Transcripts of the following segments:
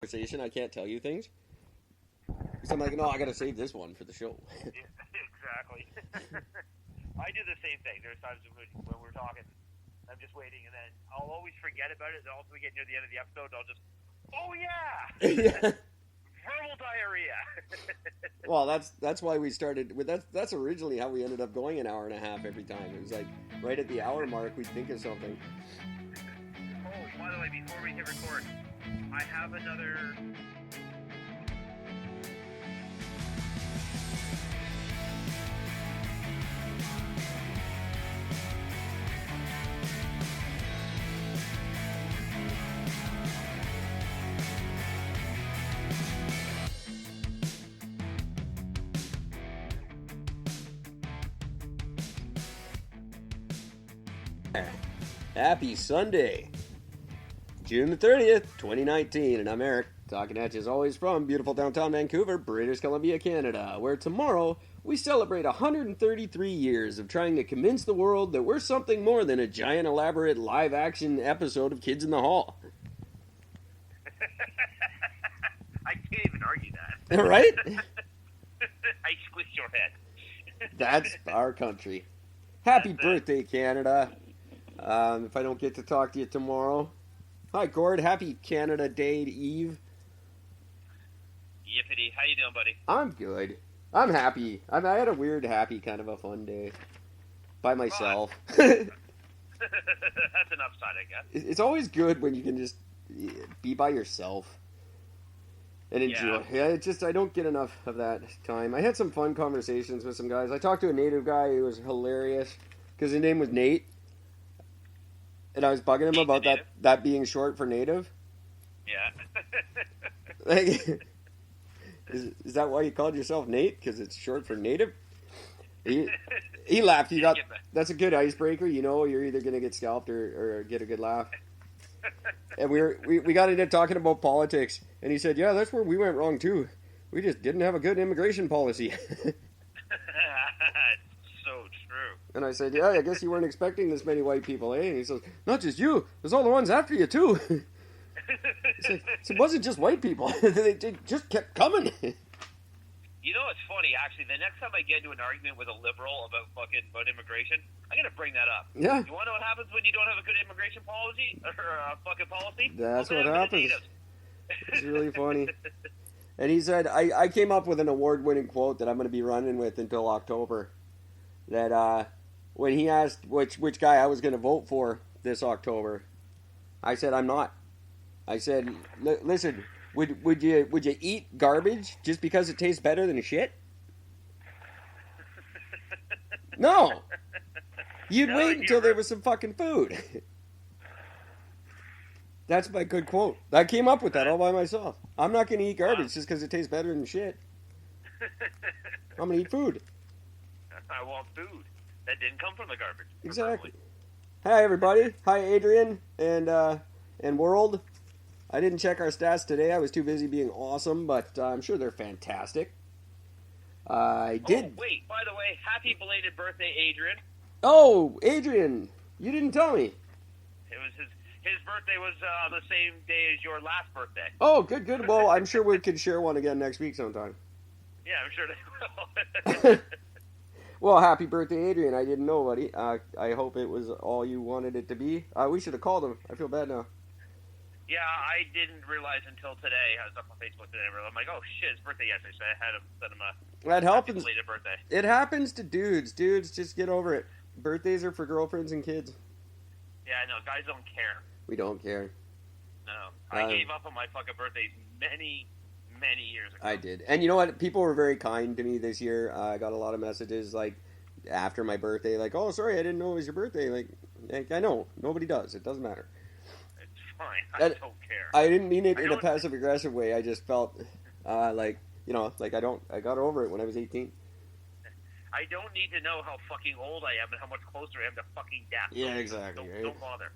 conversation. I can't tell you things. So I'm like, no, I gotta save this one for the show. Yeah, exactly. I do the same thing. There's times when we're talking, I'm just waiting, and then I'll always forget about it. And also, we get near the end of the episode, and I'll just, oh yeah, Yeah. verbal diarrhea. Well, that's why we started with that's originally how we ended up going an hour and a half every time. It was like right at the hour mark we'd think of something. Oh, by the way, before we hit record, I have another. Happy Sunday, June the 30th, 2019, and I'm Eric, talking at you as always from beautiful downtown Vancouver, British Columbia, Canada, where tomorrow we celebrate 133 years of trying to convince the world that we're something more than a giant elaborate live-action episode of Kids in the Hall. I can't even argue that. Right? I squished your head. That's our country. Happy birthday, Canada. If I don't get to talk to you tomorrow. Hi, Gord. Happy Canada Day Eve. Yippity. How you doing, buddy? I'm good. I'm happy. I had a weird, happy, kind of a fun day. By myself. That's an upside, I guess. It's always good when you can just be by yourself. And enjoy. Yeah, I don't get enough of that time. I had some fun conversations with some guys. I talked to a native guy who was hilarious. Because his name was Nate. And I was bugging him about that being short for native. Yeah. Like, is that why you called yourself Nate? Because it's short for native? He laughed. That's a good icebreaker. You know, you're either going to get scalped or get a good laugh. And we got into talking about politics. And he said, yeah, that's where we went wrong too. We just didn't have a good immigration policy. So true. And I said, yeah, I guess you weren't expecting this many white people, eh? And he says, not just you. There's all the ones after you too. It wasn't just white people. They just kept coming. You know what's funny, actually? The next time I get into an argument with a liberal about immigration, I'm going to bring that up. Yeah. You want to know what happens when you don't have a good immigration policy? Or fucking policy? That's what happens. It's really funny. And he said, I came up with an award-winning quote that I'm going to be running with until October. That when he asked which guy I was going to vote for this October, I said, I'm not. I said, listen, would you eat garbage just because it tastes better than shit? No. You'd wait until there was some fucking food. That's my good quote. I came up with that all by myself. I'm not going to eat garbage just because it tastes better than shit. I'm going to eat food. I want food. That didn't come from the garbage. Exactly. Hi, everybody. Hi, Adrian and World. I didn't check our stats today. I was too busy being awesome, but I'm sure they're fantastic. I did. Oh, wait. By the way, happy belated birthday, Adrian. Oh, Adrian. You didn't tell me. It was his birthday was the same day as your last birthday. Oh, good. Well, I'm sure we could share one again next week sometime. Yeah, I'm sure they will. Well, happy birthday, Adrian. I didn't know, buddy. I hope it was all you wanted it to be. We should have called him. I feel bad now. Yeah, I didn't realize until today. I was up on Facebook today. I'm like, oh shit, it's birthday yesterday. So I had him send him a that happens. belated birthday. It happens to dudes. Dudes, just get over it. Birthdays are for girlfriends and kids. Yeah, I know. Guys don't care. We don't care. No, I gave up on my fucking birthdays many years ago. I did. And you know what? People were very kind to me this year. I got a lot of messages like after my birthday, like, oh, sorry, I didn't know it was your birthday. Like I know. Nobody does. It doesn't matter. It's fine. I don't care. I didn't mean it in a passive-aggressive way. I just felt I got over it when I was 18. I don't need to know how fucking old I am and how much closer I am to fucking death. Yeah, exactly. Don't bother.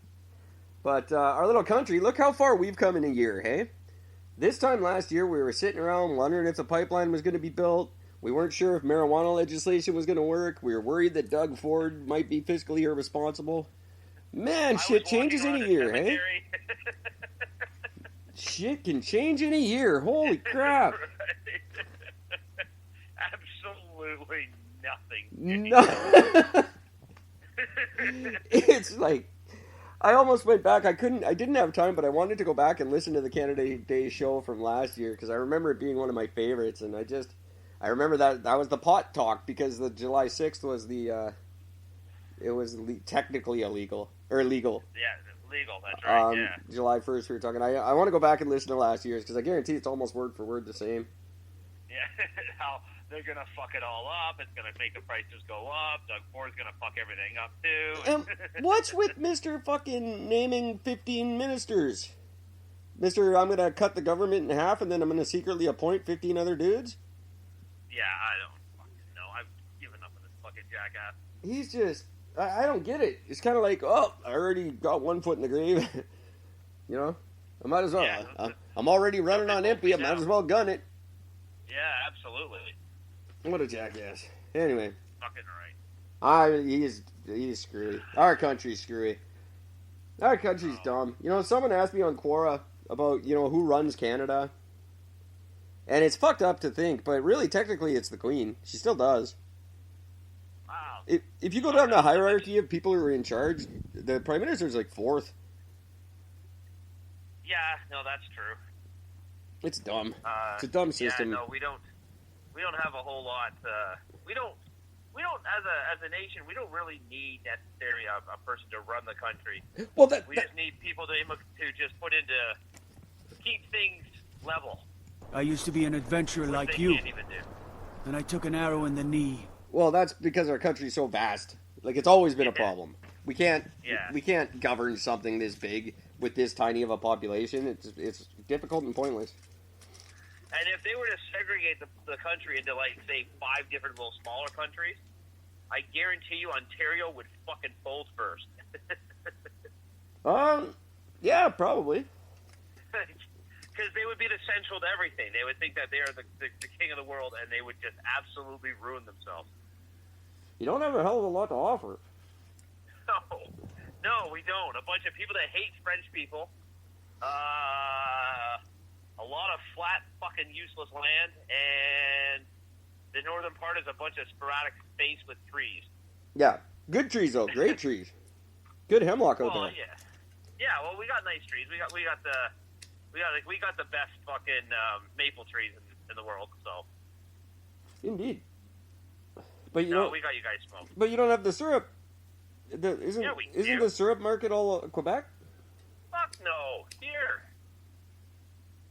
But our little country, look how far we've come in a year, hey? This time last year, we were sitting around wondering if the pipeline was going to be built. We weren't sure if marijuana legislation was going to work. We were worried that Doug Ford might be fiscally irresponsible. Man, shit changes in a year, hey? Shit can change in a year. Holy crap. Absolutely nothing. No. It's like, I almost went back. I didn't have time, but I wanted to go back and listen to the Canada Day show from last year because I remember it being one of my favorites. And I remember that was the pot talk because the July 6th was it was technically illegal or legal. Yeah, legal. That's right. Yeah. July 1st we were talking. I want to go back and listen to last year's because I guarantee it's almost word for word the same. Yeah, how they're gonna fuck it all up. It's gonna make the prices go up. Doug Ford's gonna fuck everything up too. What's with Mr. fucking naming 15 ministers? Mr. I'm gonna cut the government in half and then I'm gonna secretly appoint 15 other dudes? Yeah, I don't fucking know. I've given up on this fucking jackass. He's just, I don't get it. It's kind of like, oh, I already got one foot in the grave. You know? I might as well. Yeah, I'm already running on empty. I might as well gun it. Yeah, absolutely. What a jackass. Anyway. Fucking right. He's screwy. Our country's screwy. Our country's dumb. You know, someone asked me on Quora about, you know, who runs Canada. And it's fucked up to think, but really, technically, it's the Queen. She still does. Wow. If you go down the hierarchy of people who are in charge, the Prime Minister's like fourth. Yeah, no, that's true. It's dumb. It's a dumb system. Yeah, no, we don't have a whole lot. We don't as a nation. We don't really need necessarily a person to run the country. Well, we just need people to just put keep things level. I used to be an adventurer like you, and I took an arrow in the knee. Well, that's because our country's so vast. Like, it's always been a problem. We can't govern something this big with this tiny of a population. It's difficult and pointless. And if they were to segregate the country into, like, say, 5 different little smaller countries, I guarantee you Ontario would fucking fold first. Yeah, probably. Because they would be the central to everything. They would think that they are the king of the world, and they would just absolutely ruin themselves. You don't have a hell of a lot to offer. No, we don't. A bunch of people that hate French people. A lot of flat, fucking useless land, and the northern part is a bunch of sporadic space with trees. Yeah, good trees though. Great trees. Good hemlock out there. Yeah. Well, we got nice trees. We got the best fucking maple trees in the world. So. Indeed. But we got you guys smoked. But you don't have the syrup. Isn't the syrup market all Quebec? Fuck no. Here.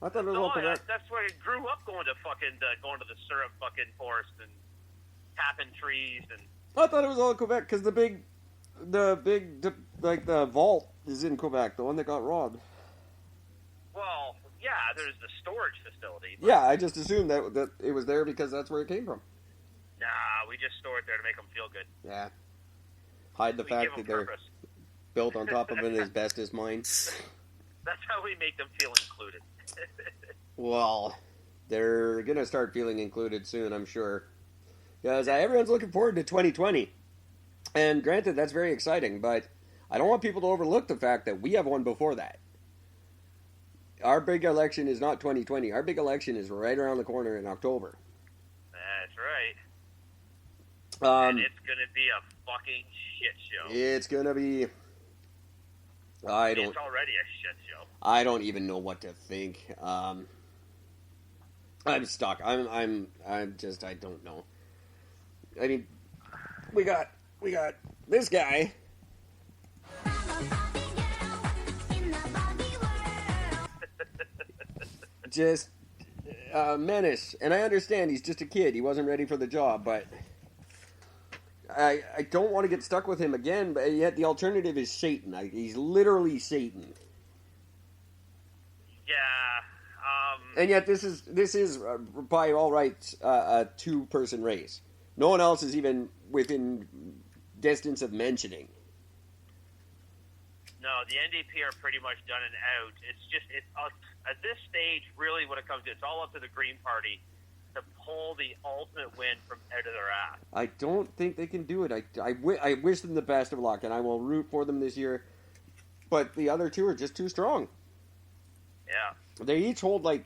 I thought it was all Quebec. That's where I grew up going to the syrup fucking forest and tapping trees and. I thought it was all Quebec because the big the vault is in Quebec, the one that got robbed. Well, yeah, there's the storage facility. Yeah, I just assumed that it was there because that's where it came from. Nah, we just store it there to make them feel good. Yeah. Hide the fact that they're built on top of an asbestos mine. That's how we make them feel included. Well, they're going to start feeling included soon, I'm sure. Because everyone's looking forward to 2020. And granted, that's very exciting, but I don't want people to overlook the fact that we have one before that. Our big election is not 2020. Our big election is right around the corner in October. That's right. And it's going to be a fucking shit show. It's going to be... It's already a shit show. I don't even know what to think. I'm stuck. I'm just, I don't know. I mean, we got this guy. Just a menace. And I understand he's just a kid. He wasn't ready for the job, but I don't want to get stuck with him again, but yet the alternative is Satan. He's literally Satan. Yeah. And yet this is by all rights a 2-person race. No one else is even within distance of mentioning. No, the NDP are pretty much done and out. It's at this stage, really, what it comes to, it's all up to the Green Party to pull the ultimate win from out of their ass. I don't think they can do it. I wish them the best of luck, and I will root for them this year. But the other two are just too strong. Yeah. They each hold like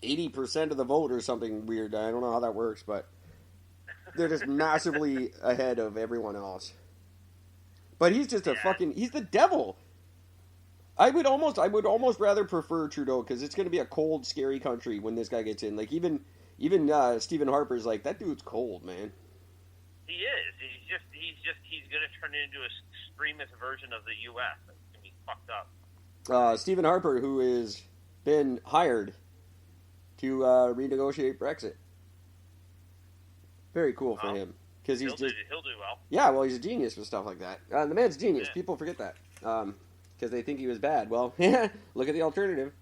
80% of the vote or something weird. I don't know how that works, but they're just massively ahead of everyone else. But he's just he's the devil. I would almost rather prefer Trudeau because it's going to be a cold, scary country when this guy gets in. Like even Stephen Harper's like, that dude's cold, man. He is. He's going to turn into an extremist version of the U.S. It's going to be fucked up. Stephen Harper, who has been hired to renegotiate Brexit. Very cool for him because he'll do well. Yeah, well, he's a genius with stuff like that. The man's a genius. Yeah. People forget that because they think he was bad. Well, look at the alternative.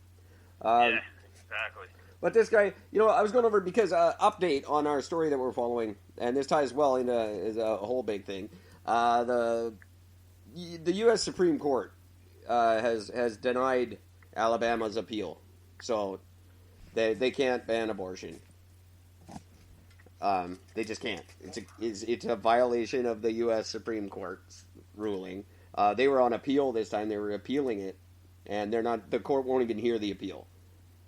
Yeah, exactly. But this guy, I was going over because update on our story that we're following, and this ties well into is a whole big thing. The U.S. Supreme Court has denied Alabama's appeal, so they can't ban abortion. They just can't. It's a violation of the U.S. Supreme Court's ruling. They were on appeal this time. They were appealing it, and they're not. The court won't even hear the appeal.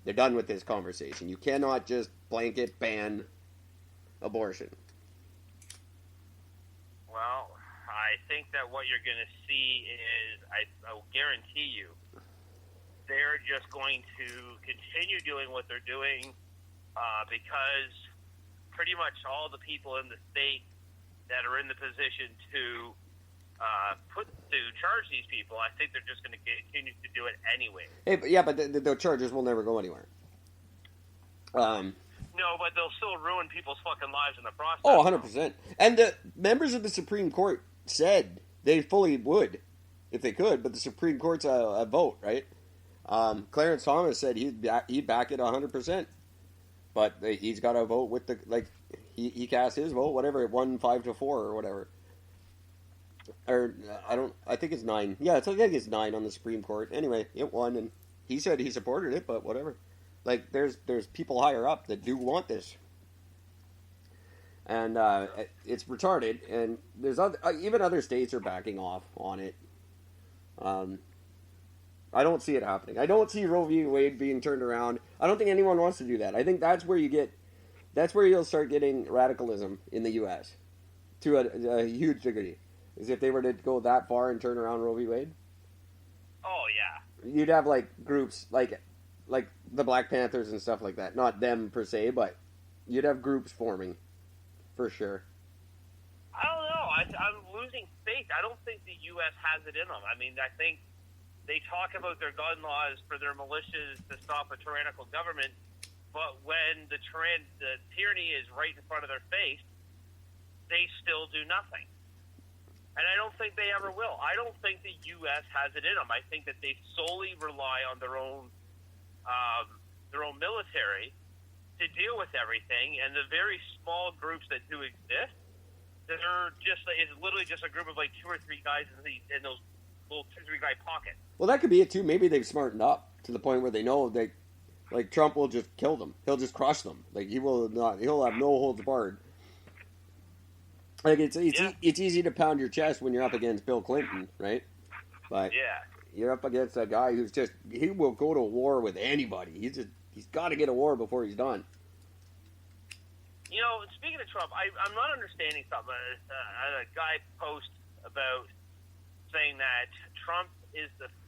They're done with this conversation. You cannot just blanket ban abortion. Well, I think that what you're going to see is, I'll guarantee you, they're just going to continue doing what they're doing because pretty much all the people in the state that are in the position to charge these people, I think they're just going to continue to do it anyway. Hey, but the charges will never go anywhere. No, but they'll still ruin people's fucking lives in the process. Oh, 100%. And the members of the Supreme Court said they fully would if they could, but the Supreme Court's a vote, right? Clarence Thomas said he'd back it 100%. But he's got to vote with he cast his vote, whatever, it won 5-4 or whatever. Or, I think it's 9. Yeah, I think it's 9 on the Supreme Court. Anyway, it won, and he said he supported it, but whatever. Like, there's people higher up that do want this. And it's retarded, and there's even other states are backing off on it. I don't see it happening. I don't see Roe v. Wade being turned around. I don't think anyone wants to do that. I think that's where you'll start getting radicalism in the U.S. to a huge degree. Is if they were to go that far and turn around Roe v. Wade. Oh yeah. You'd have groups like the Black Panthers and stuff like that. Not them per se, but you'd have groups forming for sure. I don't know. I'm losing faith. I don't think the U.S. has it in them. I mean, I think they talk about their gun laws for their militias to stop a tyrannical government, but when the tyranny is right in front of their face, they still do nothing. And I don't think they ever will. I don't think the U.S. has it in them. I think that they solely rely on their own military to deal with everything. And the very small groups that do exist, it's literally just a group of 2 or 3 guys in those little 2 or 3 guy pockets. Well, that could be it too. Maybe they've smartened up to the point where they know that, Trump will just kill them. He'll just crush them. He'll have no holds barred. It's easy to pound your chest when you're up against Bill Clinton, right? But you're up against a guy he will go to war with anybody. He's got to get a war before he's done. Speaking of Trump, I'm not understanding something. A guy post about saying that Trump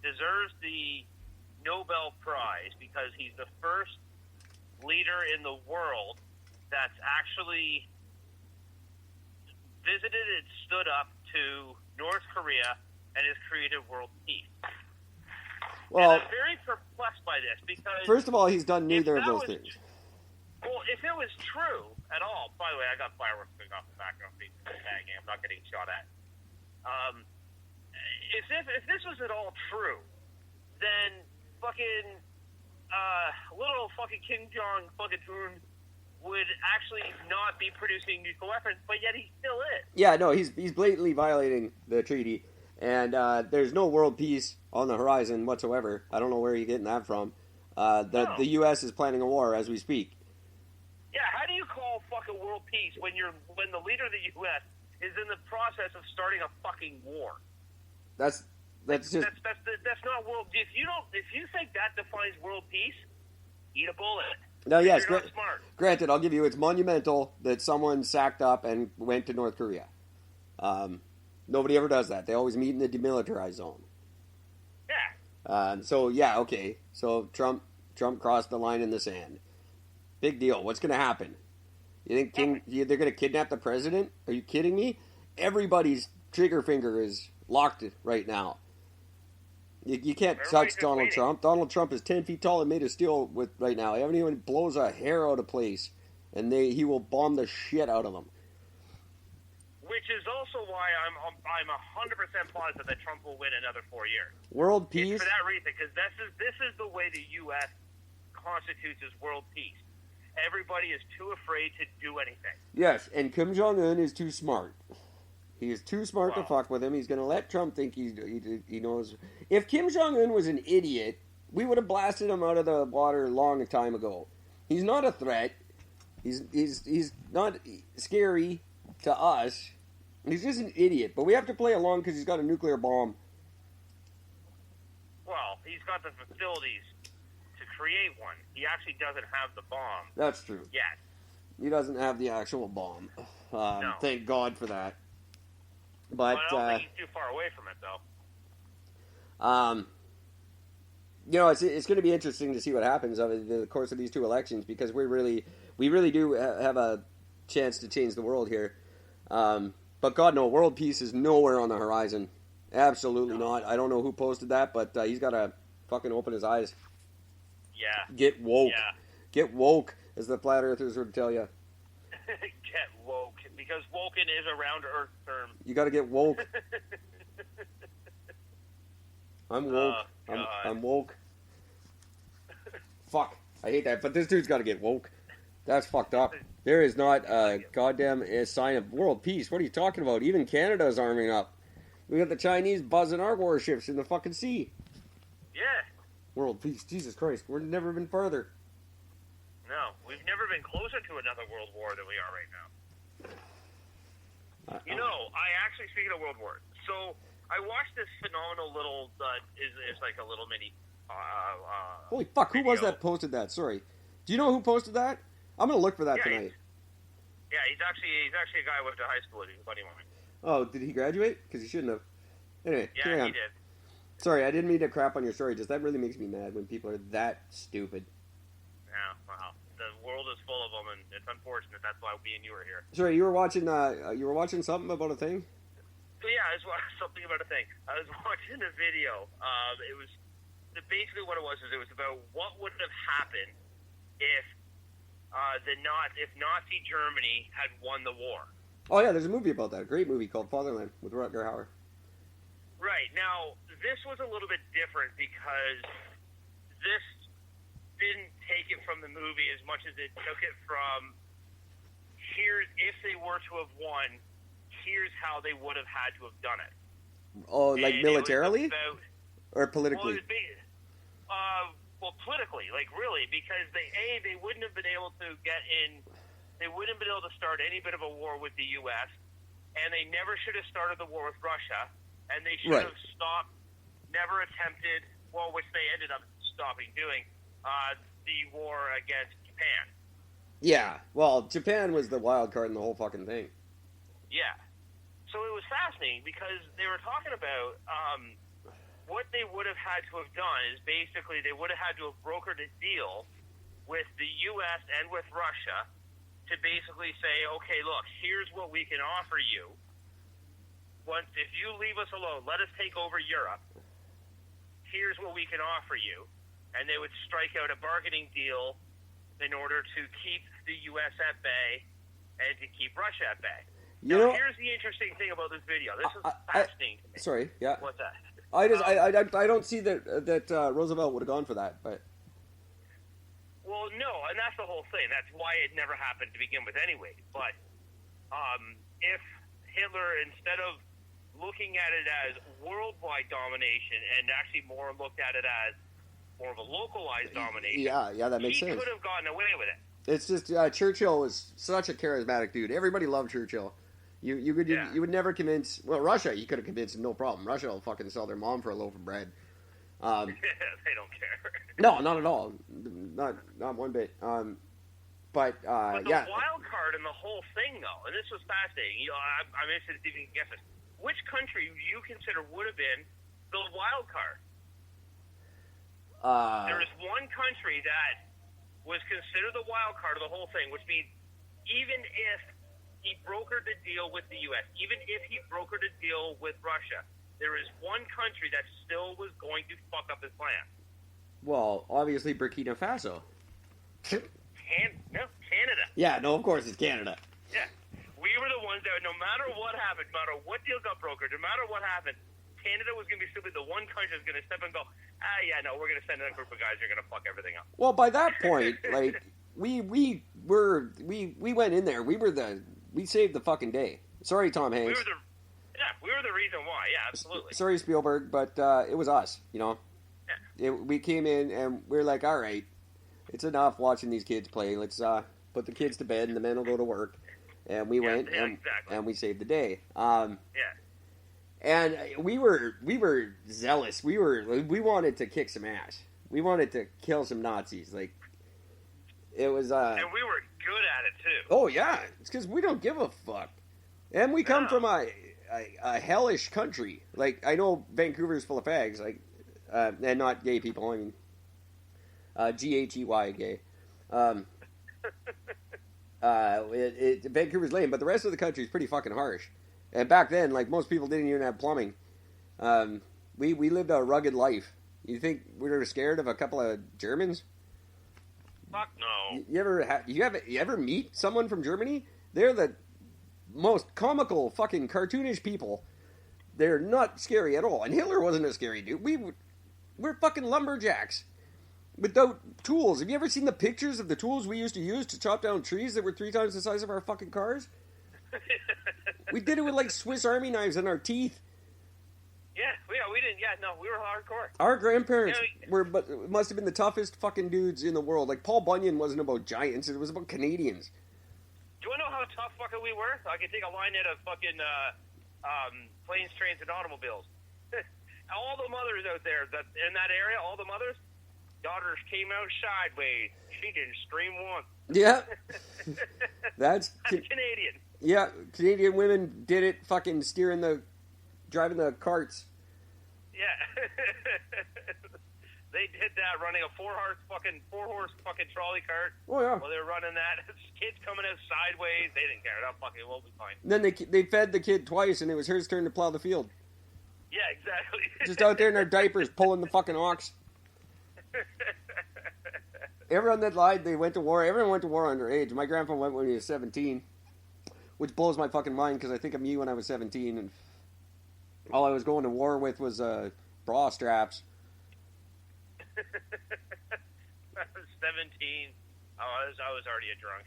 deserves the Nobel Prize because he's the first leader in the world that's actually visited and stood up to North Korea and has created world peace. Well, and I'm very perplexed by this because... First of all, he's done neither of those things. Well, if it was true at all... By the way, I got fireworks going off the background. I'm not getting shot at. If this was at all true, then fucking little fucking Kim Jong fucking Un would actually not be producing nuclear weapons, but yet he still is. Yeah, no, he's blatantly violating the treaty, and there's no world peace on the horizon whatsoever. I don't know where you're getting that from. The U.S. is planning a war as we speak. Yeah, how do you call fucking world peace when the leader of the U.S. is in the process of starting a fucking war? That's That's just that's not world. If you think that defines world peace, eat a bullet. no. Yes, You're not smart. granted, I'll give you it's monumental that someone sacked up and went to North Korea. Nobody ever does that. They always meet in the demilitarized zone. Yeah. So yeah, okay. So Trump crossed the line in the sand. Big deal. What's going to happen? You think they're going to kidnap the president? Are you kidding me? Everybody's trigger finger is locked right now. You can't touch Donald Trump. Donald Trump is 10 feet tall and made of steel with right now. Everyone blows a hair out of place, and he will bomb the shit out of them. Which is also why I'm 100% positive that Trump will win another 4 years. World peace. It's for that reason, because this is the way the U.S. constitutes as world peace. Everybody is too afraid to do anything. Yes, and Kim Jong-un is too smart. He is too smart to fuck with him. He's going to let Trump think he knows. If Kim Jong-un was an idiot, we would have blasted him out of the water a long time ago. He's not a threat. He's not scary to us. He's just an idiot. But we have to play along because he's got a nuclear bomb. Well, he's got the facilities to create one. He actually doesn't have the bomb. That's true. Yet. He doesn't have the actual bomb. No. Thank God for that. But I don't think he's too far away from it, though. It's going to be interesting to see what happens over the course of these two elections because we really do have a chance to change the world here. But God, no, world peace is nowhere on the horizon. Absolutely not. I don't know who posted that, but he's got to fucking open his eyes. Yeah. Get woke. Yeah. Get woke, as the flat earthers would tell you. Get woke, because woken is a round earth term. You got to get woke. I'm woke. I'm woke. Fuck. I hate that, but this dude's got to get woke. That's fucked up. There is not a goddamn sign of world peace. What are you talking about? Even Canada is arming up. We got the Chinese buzzing our warships in the fucking sea. Yeah. World peace. Jesus Christ. We've never been further. No, we've never been closer to another world war than we are right now. I actually, speaking of world war, so I watched this phenomenal little, is like a little mini, holy fuck, who video. was that posted that? Sorry. Do you know who posted that? I'm going to look for that tonight. He's actually a guy I went to high school with. He's a buddy of mine. Oh, did he graduate? Because he shouldn't have. Anyway, yeah, he did. Sorry, I didn't mean to crap on your story. Just that really makes me mad when people are that stupid. Yeah, well, the world is full of them, and it's unfortunate. That's why me and you are here. Sorry, you were watching something about a thing? Yeah, I was watching something about a thing. I was watching a video. It was basically what it was is it was about what would have happened if Nazi Germany had won the war. Oh yeah, there's a movie about that. A great movie called Fatherland with Rutger Hauer. Right. Now, this was a little bit different because this didn't take it from the movie as much as it took it from if they were to have won, here's how they would have had to have done it. Oh, like and militarily? Or politically? Well, politically, like really, because they wouldn't have been able to get in, they wouldn't have been able to start any bit of a war with the U.S., and they never should have started the war with Russia, and they should have stopped, never attempted, which they ended up stopping doing, the war against Japan. Yeah, well, Japan was the wild card in the whole fucking thing. Yeah. So it was fascinating because they were talking about what they would have had to have done is basically they would have had to have brokered a deal with the U.S. and with Russia to basically say, okay, look, here's what we can offer you. If you leave us alone, let us take over Europe. Here's what we can offer you. And they would strike out a bargaining deal in order to keep the U.S. at bay and to keep Russia at bay. Now, here's the interesting thing about this video. This is fascinating to me. Sorry, yeah. What's that? I don't see that Roosevelt would have gone for that, but. Well, no, and that's the whole thing. That's why it never happened to begin with, anyway. But if Hitler, instead of looking at it as worldwide domination and actually more looked at it as more of a localized domination, that makes sense. He could have gotten away with it. It's just Churchill was such a charismatic dude. Everybody loved Churchill. You would never convince. Well, Russia, you could have convinced no problem. Russia will fucking sell their mom for a loaf of bread. They don't care. No, not at all. Not one bit. But the wild card in the whole thing, though, and this was fascinating. I'm interested to see if you can guess it. Which country do you consider would have been the wild card? There is one country that was considered the wild card of the whole thing, which means even if he brokered the deal with the U.S., even if he brokered a deal with Russia, there is one country that still was going to fuck up his plan. Well, obviously Burkina Faso. Canada. Yeah, no, of course it's Canada. Yeah. We were the ones that, no matter what happened, no matter what deal got brokered, no matter what happened, Canada was going to be simply the one country that's going to step and go, we're going to send in a group of guys who are going to fuck everything up. Well, by that point, like, we went in there. We saved the fucking day. Sorry, Tom Hanks. We were the reason why. Yeah, absolutely. Sorry, Spielberg, but it was us, you know? Yeah. We came in and we were like, all right, it's enough watching these kids play. Let's put the kids to bed and the men will go to work. And we went and we saved the day. And we were zealous. We wanted to kick some ass. We wanted to kill some Nazis. Like, it was. And we were good at it too. Oh yeah, it's because we don't give a fuck, and we come from a hellish country. Like, I know Vancouver's full of fags, like, and not gay people. I mean, GATY gay. Vancouver's lame, but the rest of the country is pretty fucking harsh. And back then, like, most people didn't even have plumbing. We lived a rugged life. You think we were scared of a couple of Germans? Fuck no. You ever meet someone from Germany? They're the most comical, fucking cartoonish people. They're not scary at all. And Hitler wasn't a scary dude. We're fucking lumberjacks without tools. Have you ever seen the pictures of the tools we used to use to chop down trees that were 3 times the size of our fucking cars? We did it with, like, Swiss Army knives in our teeth. We didn't. Yeah, no, we were hardcore. Our grandparents must have been the toughest fucking dudes in the world. Like, Paul Bunyan wasn't about giants; it was about Canadians. Do you want to know how tough fucking we were? I could take a line out of fucking planes, trains, and automobiles. All the mothers out there in that area, all the mothers, daughters came out sideways. She didn't scream once. Yeah, that's Canadian. Yeah, Canadian women did it. Fucking driving the carts. Yeah. They did that running a four horse fucking trolley cart. Oh yeah. While they were running that, kids coming out sideways. They didn't care. That fucking will be fine. And then they fed the kid twice, and it was her turn to plow the field. Yeah, exactly. Just out there in their diapers, pulling the fucking ox. Everyone that lied, they went to war. Everyone went to war underage. My grandpa went when he was 17, which blows my fucking mind because I think of me when I was 17, and all I was going to war with was bra straps. I was 17. I was already a drunk.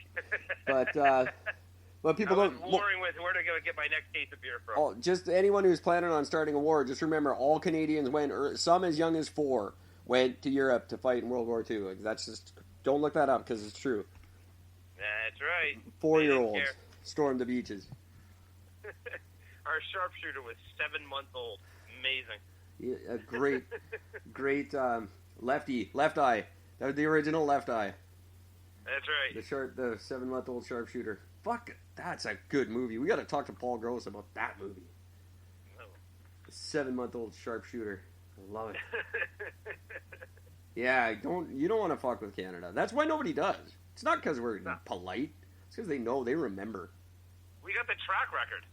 But people I was warring with where to go get my next case of beer from. Just anyone who's planning on starting a war, just remember all Canadians went, some as young as 4, went to Europe to fight in World War II. Don't look that up because it's true. That's right. 4-year-olds stormed the beaches. Our sharpshooter was 7 months old. Amazing. Yeah, a great left eye. That was the original Left Eye. That's right. The 7-month-old sharpshooter. Fuck, that's a good movie. We got to talk to Paul Gross about that movie. Oh. The 7-month-old sharpshooter. I love it. Yeah, you don't want to fuck with Canada. That's why nobody does. It's not because we're polite. It's because they remember. We got the track record.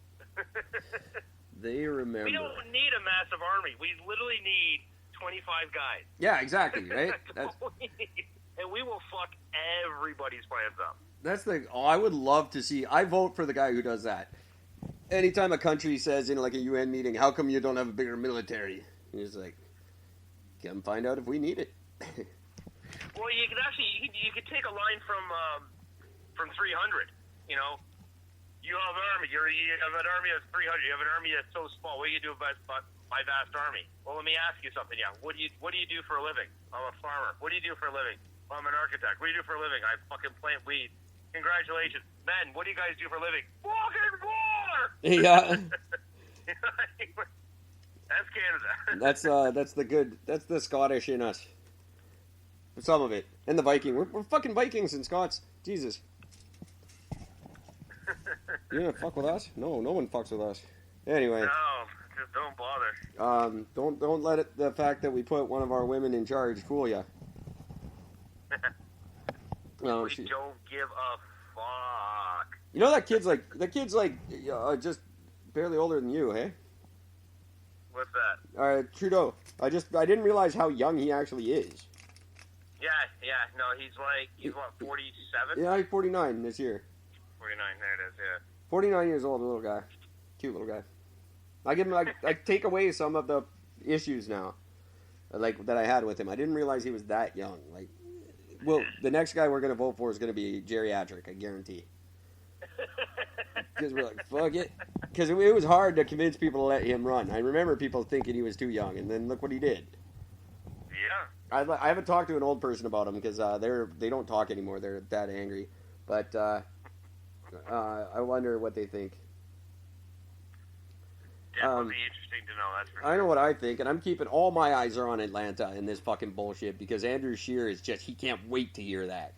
They remember. We don't need a massive army. We literally need 25 guys. Yeah, exactly, right? That's all we need. And we will fuck everybody's plans up. I would love to see. I vote for the guy who does that. Anytime a country says in like a UN meeting, how come you don't have a bigger military? He's like, come find out if we need it. Well, you could actually you could take a line from 300. You know, you have an army. You have an army of 300. You have an army that's so small. What do you do about my vast army? Well, let me ask you something. Yeah, what do you do for a living? I'm a farmer. What do you do for a living? Well, I'm an architect. What do you do for a living? I fucking plant weed. Congratulations, men. What do you guys do for a living? Fucking war. Yeah. That's Canada. That's the Scottish in us. Some of it. And the Viking. We're fucking Vikings and Scots. Jesus. You gonna fuck with us? No, no one fucks with us. Anyway. No, just don't bother. Don't let the fact that we put one of our women in charge fool you. We don't give a fuck. You know that kid's like just barely older than you, hey? What's that? Trudeau. I didn't realize how young he actually is. Yeah. No, he's what, 47? Yeah, he's 49 this year. 49. There it is. Yeah. 49 years old, little guy, cute little guy. I give him I take away some of the issues now, like that I had with him. I didn't realize he was that young. Like, well, the next guy we're gonna vote for is gonna be geriatric, I guarantee. Because we're like, fuck it. Because it was hard to convince people to let him run. I remember people thinking he was too young, and then look what he did. Yeah. I haven't talked to an old person about him because they don't talk anymore. They're that angry. But I wonder what they think. Definitely interesting to know. That's for sure. I know what I think, and I'm keeping all my eyes are on Atlanta in this fucking bullshit because Andrew Scheer is he can't wait to hear that.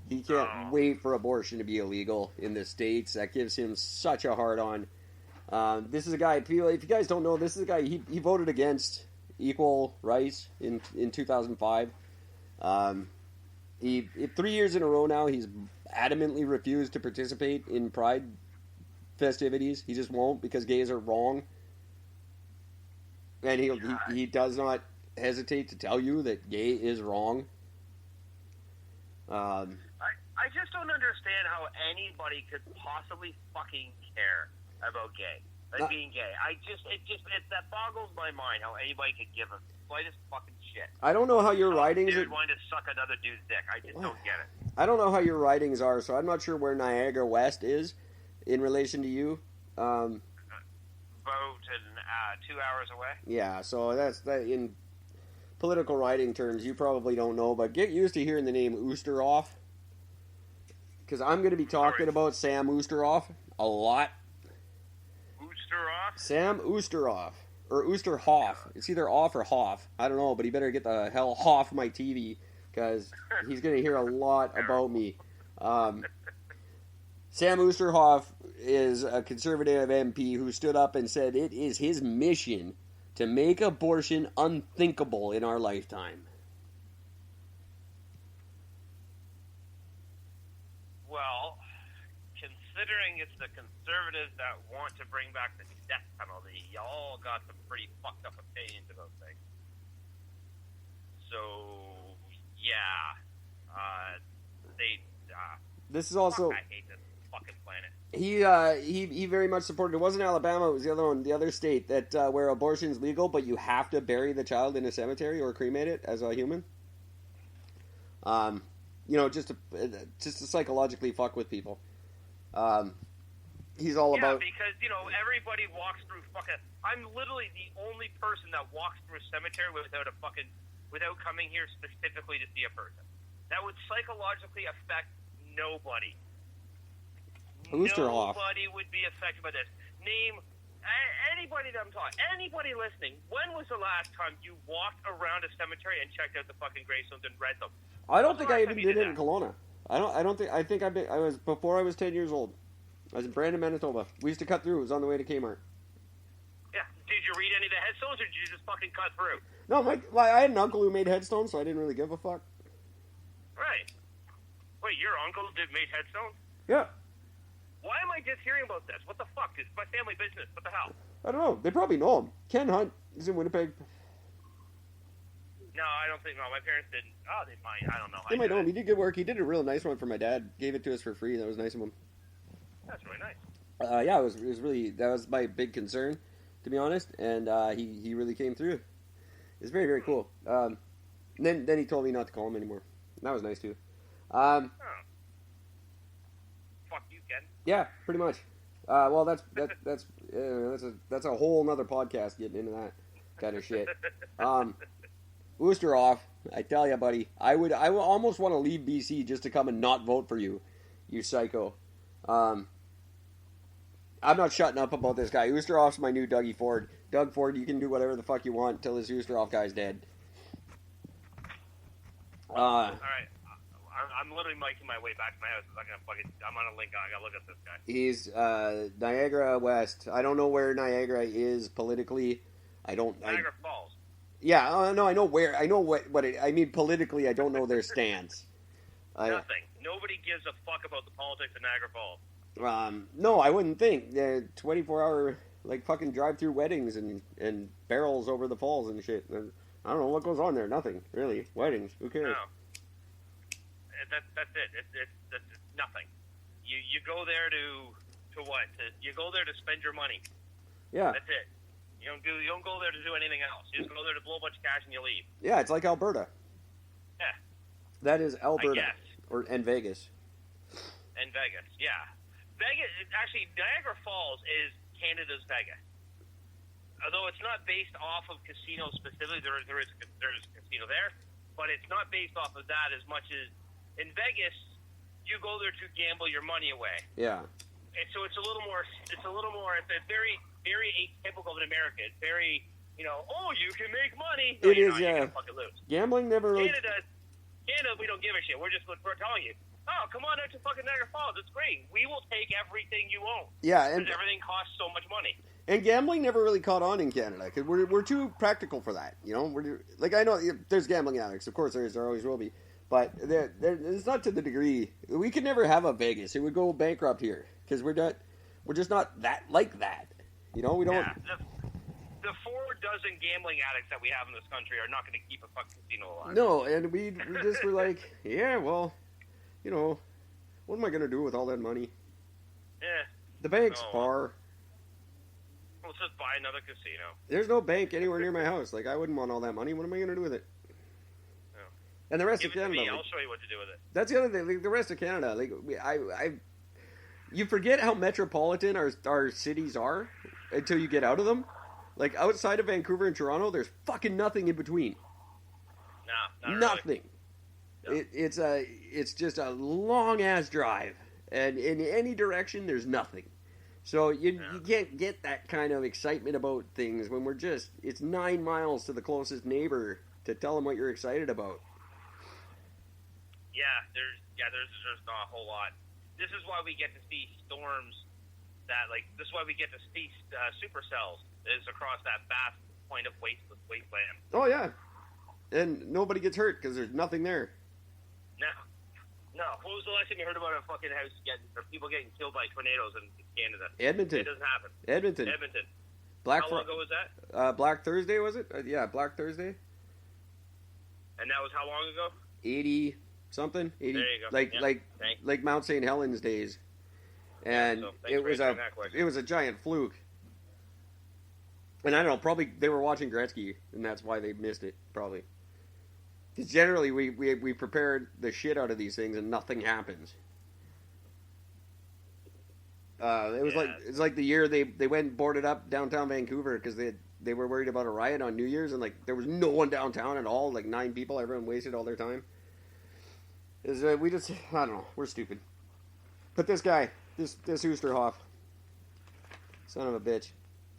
He can't wait for abortion to be illegal in the States. That gives him such a hard on. This is a guy, if you guys don't know, this is a guy, he voted against equal rights in 2005. 3 years in a row now, he's adamantly refused to participate in Pride festivities. He just won't because gays are wrong. And he does not hesitate to tell you that gay is wrong. I just don't understand how anybody could possibly fucking care about gay. Like being gay. That boggles my mind how anybody could give a slightest fucking shit. I don't know how your writings are wanting to suck another dude's dick. I just don't get it. I don't know how your writings are, so I'm not sure where Niagara West is in relation to you. About 2 hours away. Yeah, so that's that in political writing terms, you probably don't know, but get used to hearing the name Oosterhoff. Because I'm going to be talking about Sam Oosterhoff a lot. Oosterhoff? Sam Oosterhoff. Or Oosterhoff. It's either off or Hoff. I don't know, but he better get the hell off my TV, because he's going to hear a lot about me. Sam Oosterhoff is a conservative MP who stood up and said it is his mission to make abortion unthinkable in our lifetime. Well, considering it's the conservatives that want to bring back the death penalty, y'all got some pretty fucked up opinions about things. So, yeah. This is also... I hate this fucking planet. He very much supported. It wasn't Alabama. It was the other one, the other state that where abortion's legal, but you have to bury the child in a cemetery or cremate it as a human. Just to psychologically fuck with people. He's all about. Because everybody walks through fucking. I'm literally the only person that walks through a cemetery without coming here specifically to see a person. That would psychologically affect nobody. Oosterhoff. Nobody would be affected by this. Name anybody that I'm talking. Anybody listening. When was the last time you walked around a cemetery and checked out the fucking gravestones and read them? I don't think I even did it in Kelowna. I was before I was 10 years old. I was in Brandon, Manitoba. We used to cut through. It was on the way to Kmart. Yeah. Did you read any of the headstones, or did you just fucking cut through? No, I had an uncle who made headstones, so I didn't really give a fuck. Right. Wait, your uncle made headstones? Yeah. Why am I just hearing about this? What the fuck? It's my family business. What the hell? I don't know. They probably know him. Ken Hunt is in Winnipeg. No, I don't think. No, my parents didn't. Oh, they might. I don't know. They might know him. He did good work. He did a real nice one for my dad. Gave it to us for free. That was nice of him. That's really nice. Yeah, it was really. That was my big concern, to be honest. And he really came through. It's very, very cool. Then he told me not to call him anymore. And that was nice too. Fuck you, Ken. Yeah, pretty much. Well, that's a whole nother podcast getting into that kind of shit. Oosterhoff, I tell you, buddy, I would almost want to leave BC just to come and not vote for you, you psycho. I'm not shutting up about this guy. Oosterhoff's my new Dougie Ford. Doug Ford, you can do whatever the fuck you want until this Oosterhoff guy's dead. All right. I'm literally making my way back to my house. I'm on a link. I gotta look at this guy. He's Niagara West. I don't know where Niagara is politically. Niagara Falls. Yeah, no, I know where. I know what it, I mean politically. I don't know their stance. Nothing. Nobody gives a fuck about the politics of Niagara Falls. No, I wouldn't think. 24-hour like fucking drive-through weddings and barrels over the falls and shit. I don't know what goes on there. Nothing really. Weddings. Who cares? No. That's it. It's nothing. You go there to what? You go there to spend your money. Yeah. That's it. You don't go there to do anything else. You just go there to blow a bunch of cash and you leave. Yeah, it's like Alberta. Yeah. That is Alberta. I guess. And Vegas. And Vegas, yeah. Vegas, actually, Niagara Falls is Canada's Vegas. Although it's not based off of casinos specifically, there is a casino there, but it's not based off of that as much as in Vegas, you go there to gamble your money away. Yeah. And so it's a little more. It's very, very atypical in America. It's very, you can make money. No, you're gonna fucking lose. Gambling never really. Canada, we don't give a shit. We're telling you. Oh, come on out to fucking Niagara Falls. It's great. We will take everything you own. Yeah, and because everything costs so much money. And gambling never really caught on in Canada because we're too practical for that. I know there's gambling addicts, of course there always will be, but it's not to the degree. We could never have a Vegas. It would go bankrupt here because we're just not that like that. We don't. Yeah, the 4 dozen gambling addicts that we have in this country are not going to keep a fucking casino alive. No, and we just were like, yeah, well, what am I going to do with all that money? Yeah. The bank's far. Let's just buy another casino. There's no bank anywhere near my house. Like, I wouldn't want all that money. What am I going to do with it? No. And the rest Give of Canada. It to me. I'll show you what to do with it. That's the other thing. Like, the rest of Canada, you forget how metropolitan our cities are until you get out of them. Like, outside of Vancouver and Toronto, there's fucking nothing in between. No, not nothing. Really. No. It's just a long ass drive, and in any direction, there's nothing. So you can't get that kind of excitement about things when it's 9 miles to the closest neighbor to tell them what you're excited about. There's just not a whole lot. This is why we get to see storms this is why we get to see supercells is across that vast point of wasteland. Oh yeah, and nobody gets hurt because there's nothing there. No. When was the last time you heard about a fucking house or people getting killed by tornadoes in Canada? Edmonton. It doesn't happen. Edmonton. How long ago was that? Black Thursday, was it? Yeah, Black Thursday. And that was how long ago? 80 something. 80. There you go. Like Mount St. Helens days. And it was a giant fluke. And I don't know, probably they were watching Gretzky, and that's why they missed it, probably. Because generally we prepared the shit out of these things and nothing happens. It's like the year they went and boarded up downtown Vancouver because they were worried about a riot on New Year's, and like there was no one downtown at all, like 9 people, everyone wasted all their time. I don't know, we're stupid. But this guy, this Oosterhoff, son of a bitch.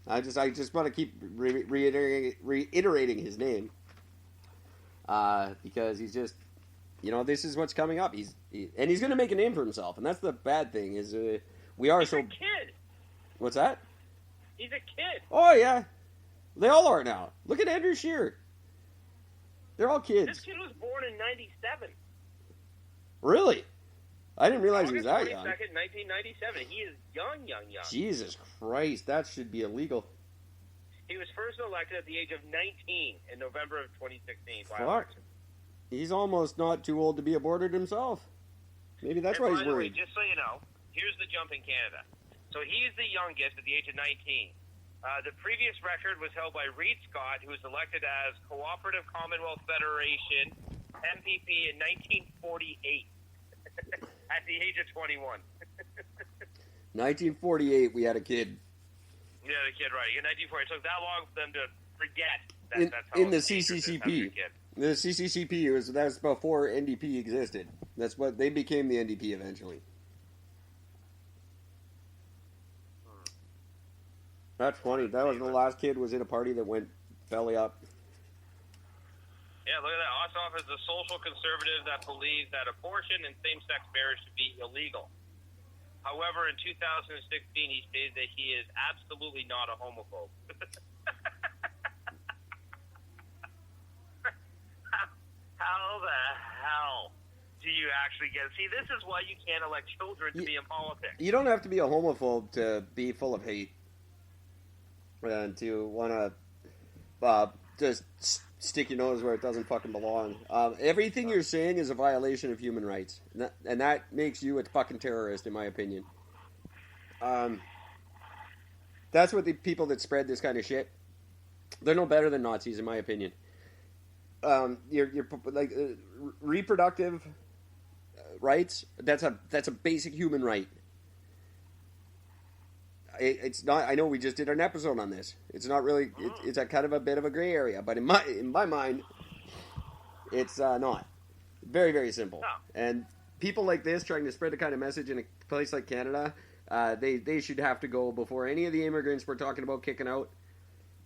I just want to keep reiterating his name. Because he's just, this is what's coming up. He's going to make a name for himself, and that's the bad thing. Is we are He's so. a kid. What's that? He's a kid. Oh yeah, they all are now. Look at Andrew Shearer. They're all kids. This kid was born in '97. Really? I didn't realize he was that young. August 22nd, 1997. He is young. Jesus Christ, that should be illegal. He was first elected at the age of 19 in November of 2016. Fuck. He's almost not too old to be aborted himself. Maybe that's why he's worried. Just so you know, here's the jump in Canada. So he's the youngest at the age of 19. The previous record was held by Reed Scott, who was elected as Cooperative Commonwealth Federation MPP in 1948 at the age of 21. 1948, we had a kid. Yeah, the kid, right. In 1940, it took that long for them to forget that's how in the CCCP. The CCCP that's before NDP existed. That's what they became the NDP eventually. That's funny. That was the last kid was in a party that went belly up. Yeah, look at that. Ossoff is a social conservative that believes that abortion and same-sex marriage should be illegal. However, in 2016, he stated that he is absolutely not a homophobe. How the hell do you actually get? See, this is why you can't elect children to be in politics. You don't have to be a homophobe to be full of hate and to want to just stick your nose where it doesn't fucking belong. Everything you're saying is a violation of human rights, and that makes you a fucking terrorist, in my opinion. That's what the people that spread this kind of shit. They're no better than Nazis, in my opinion. You're like reproductive rights. That's a basic human right. It's not. I know we just did an episode on this. It's not really. It's a kind of a bit of a gray area, but in my mind, it's not. Very, very simple. No. And people like this trying to spread the kind of message in a place like Canada, they should have to go before any of the immigrants we're talking about kicking out.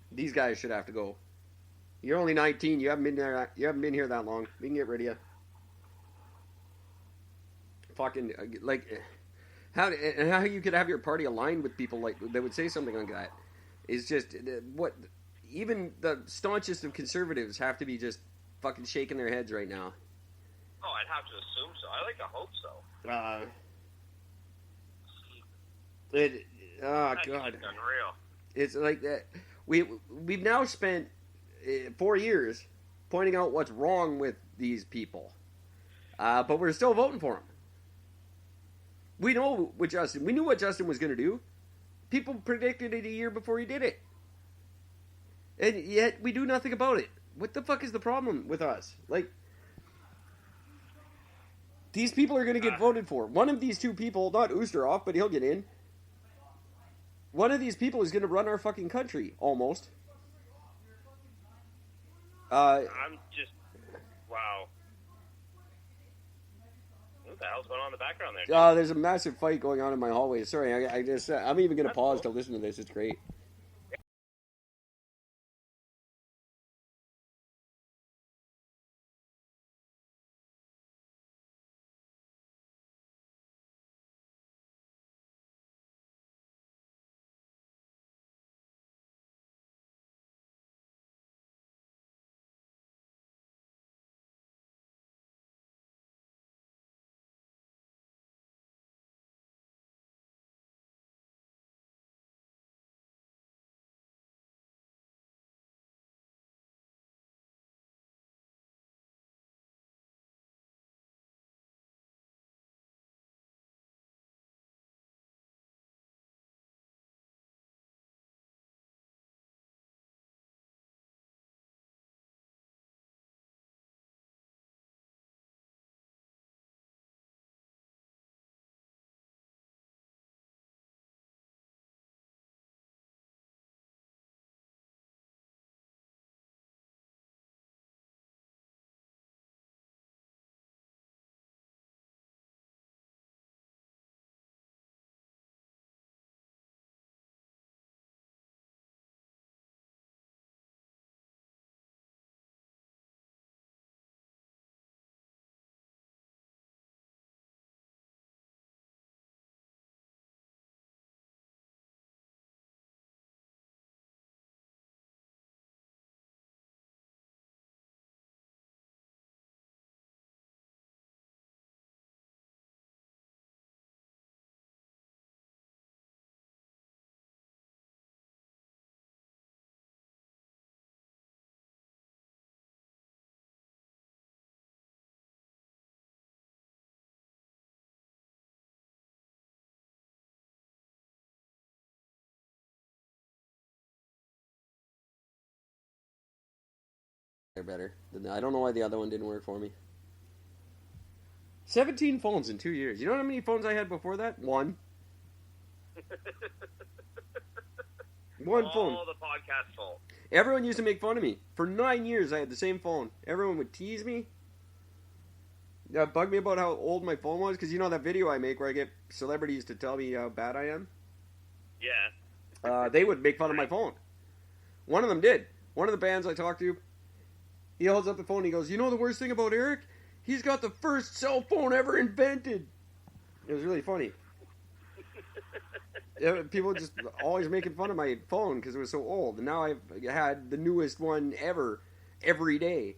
These guys should have to go. You're only 19. You haven't been there. You haven't been here that long. We can get rid of you. Fucking like. How you could have your party aligned with people like that would say something like that is just what even the staunchest of conservatives have to be just fucking shaking their heads right now. Oh, I'd have to assume so. I like to hope so. God, It's unreal. it's like that. We've now spent 4 years pointing out what's wrong with these people, but we're still voting for them. We know what Justin. We knew what Justin was going to do. People predicted it a year before he did it, and yet we do nothing about it. What the fuck is the problem with us? Like, these people are going to get voted for. One of these two people, not Oosterhoff, but he'll get in. One of these people is going to run our fucking country, almost. I'm just, wow. What the hell's going on in the background there? There's a massive fight going on in my hallway. Sorry, I'm even going to pause to listen to this. It's great. They're better. I don't know why the other one didn't work for me. 17 phones in 2 years. You know how many phones I had before that? One. One phone. All the podcast fault. Everyone used to make fun of me. For 9 years, I had the same phone. Everyone would tease me. Bug me about how old my phone was. Because you know that video I make where I get celebrities to tell me how bad I am? Yeah. They would make fun of my phone. One of them did. One of the bands I talked to, he holds up the phone and he goes, "You know the worst thing about Eric? He's got the first cell phone ever invented." It was really funny. People just always making fun of my phone because it was so old. And now I've had the newest one ever every day.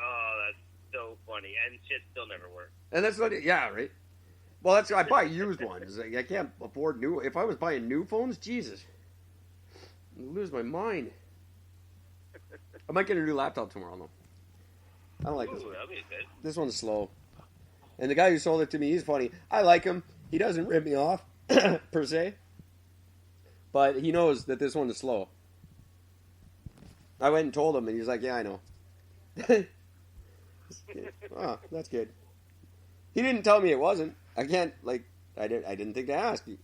Oh, that's so funny. And shit still never works. And that's not it. Yeah, right? Well, I buy used ones. I can't afford new. If I was buying new phones, Jesus. I'd lose my mind. I might get a new laptop tomorrow, though. I don't like this one. That'll be good. This one's slow. And the guy who sold it to me, he's funny. I like him. He doesn't rip me off, per se. But he knows that this one is slow. I went and told him, and he's like, "Yeah, I know." Oh, that's good. He didn't tell me it wasn't. I can't, I didn't think to ask you.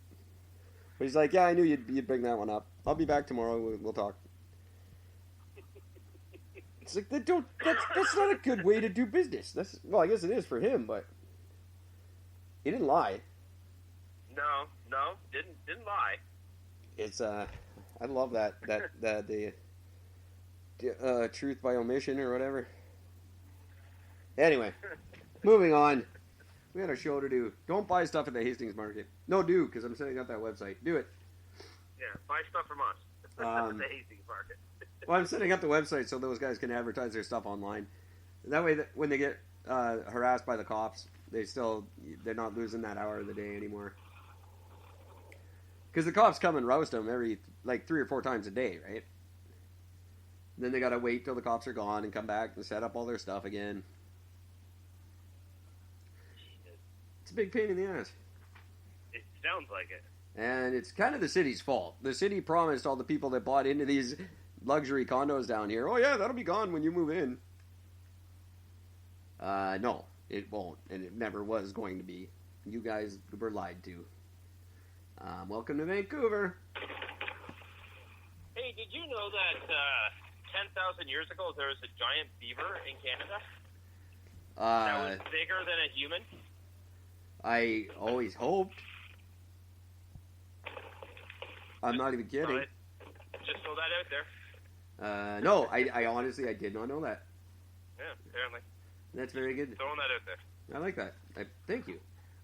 But he's like, "Yeah, I knew you'd bring that one up. I'll be back tomorrow. We'll talk." It's like, that's not a good way to do business. Well, I guess it is for him, but he didn't lie. No, didn't lie. It's I love that the truth by omission or whatever. Anyway, moving on. We had a show to do. Don't buy stuff at the Hastings Market. No, do, because I'm setting up that website. Do it. Yeah, buy stuff from us. At the Hastings Market. Well, I'm setting up the website so those guys can advertise their stuff online. That way, when they get harassed by the cops, they're not losing that hour of the day anymore. Because the cops come and roast them every 3 or 4 times a day, right? Then they gotta wait till the cops are gone and come back and set up all their stuff again. It's a big pain in the ass. It sounds like it. And it's kind of the city's fault. The city promised all the people that bought into these luxury condos down here, "Oh yeah, that'll be gone when you move in." No, it won't, and it never was going to be. You guys were lied to. Welcome to Vancouver. Hey, did you know that 10,000 years ago there was a giant beaver in Canada that was bigger than a human? I always hoped. I'm not even kidding. Just throw that out there. No, I honestly, I did not know that. Yeah, apparently. That's very good. Throwing that out there. I like that. Thank you.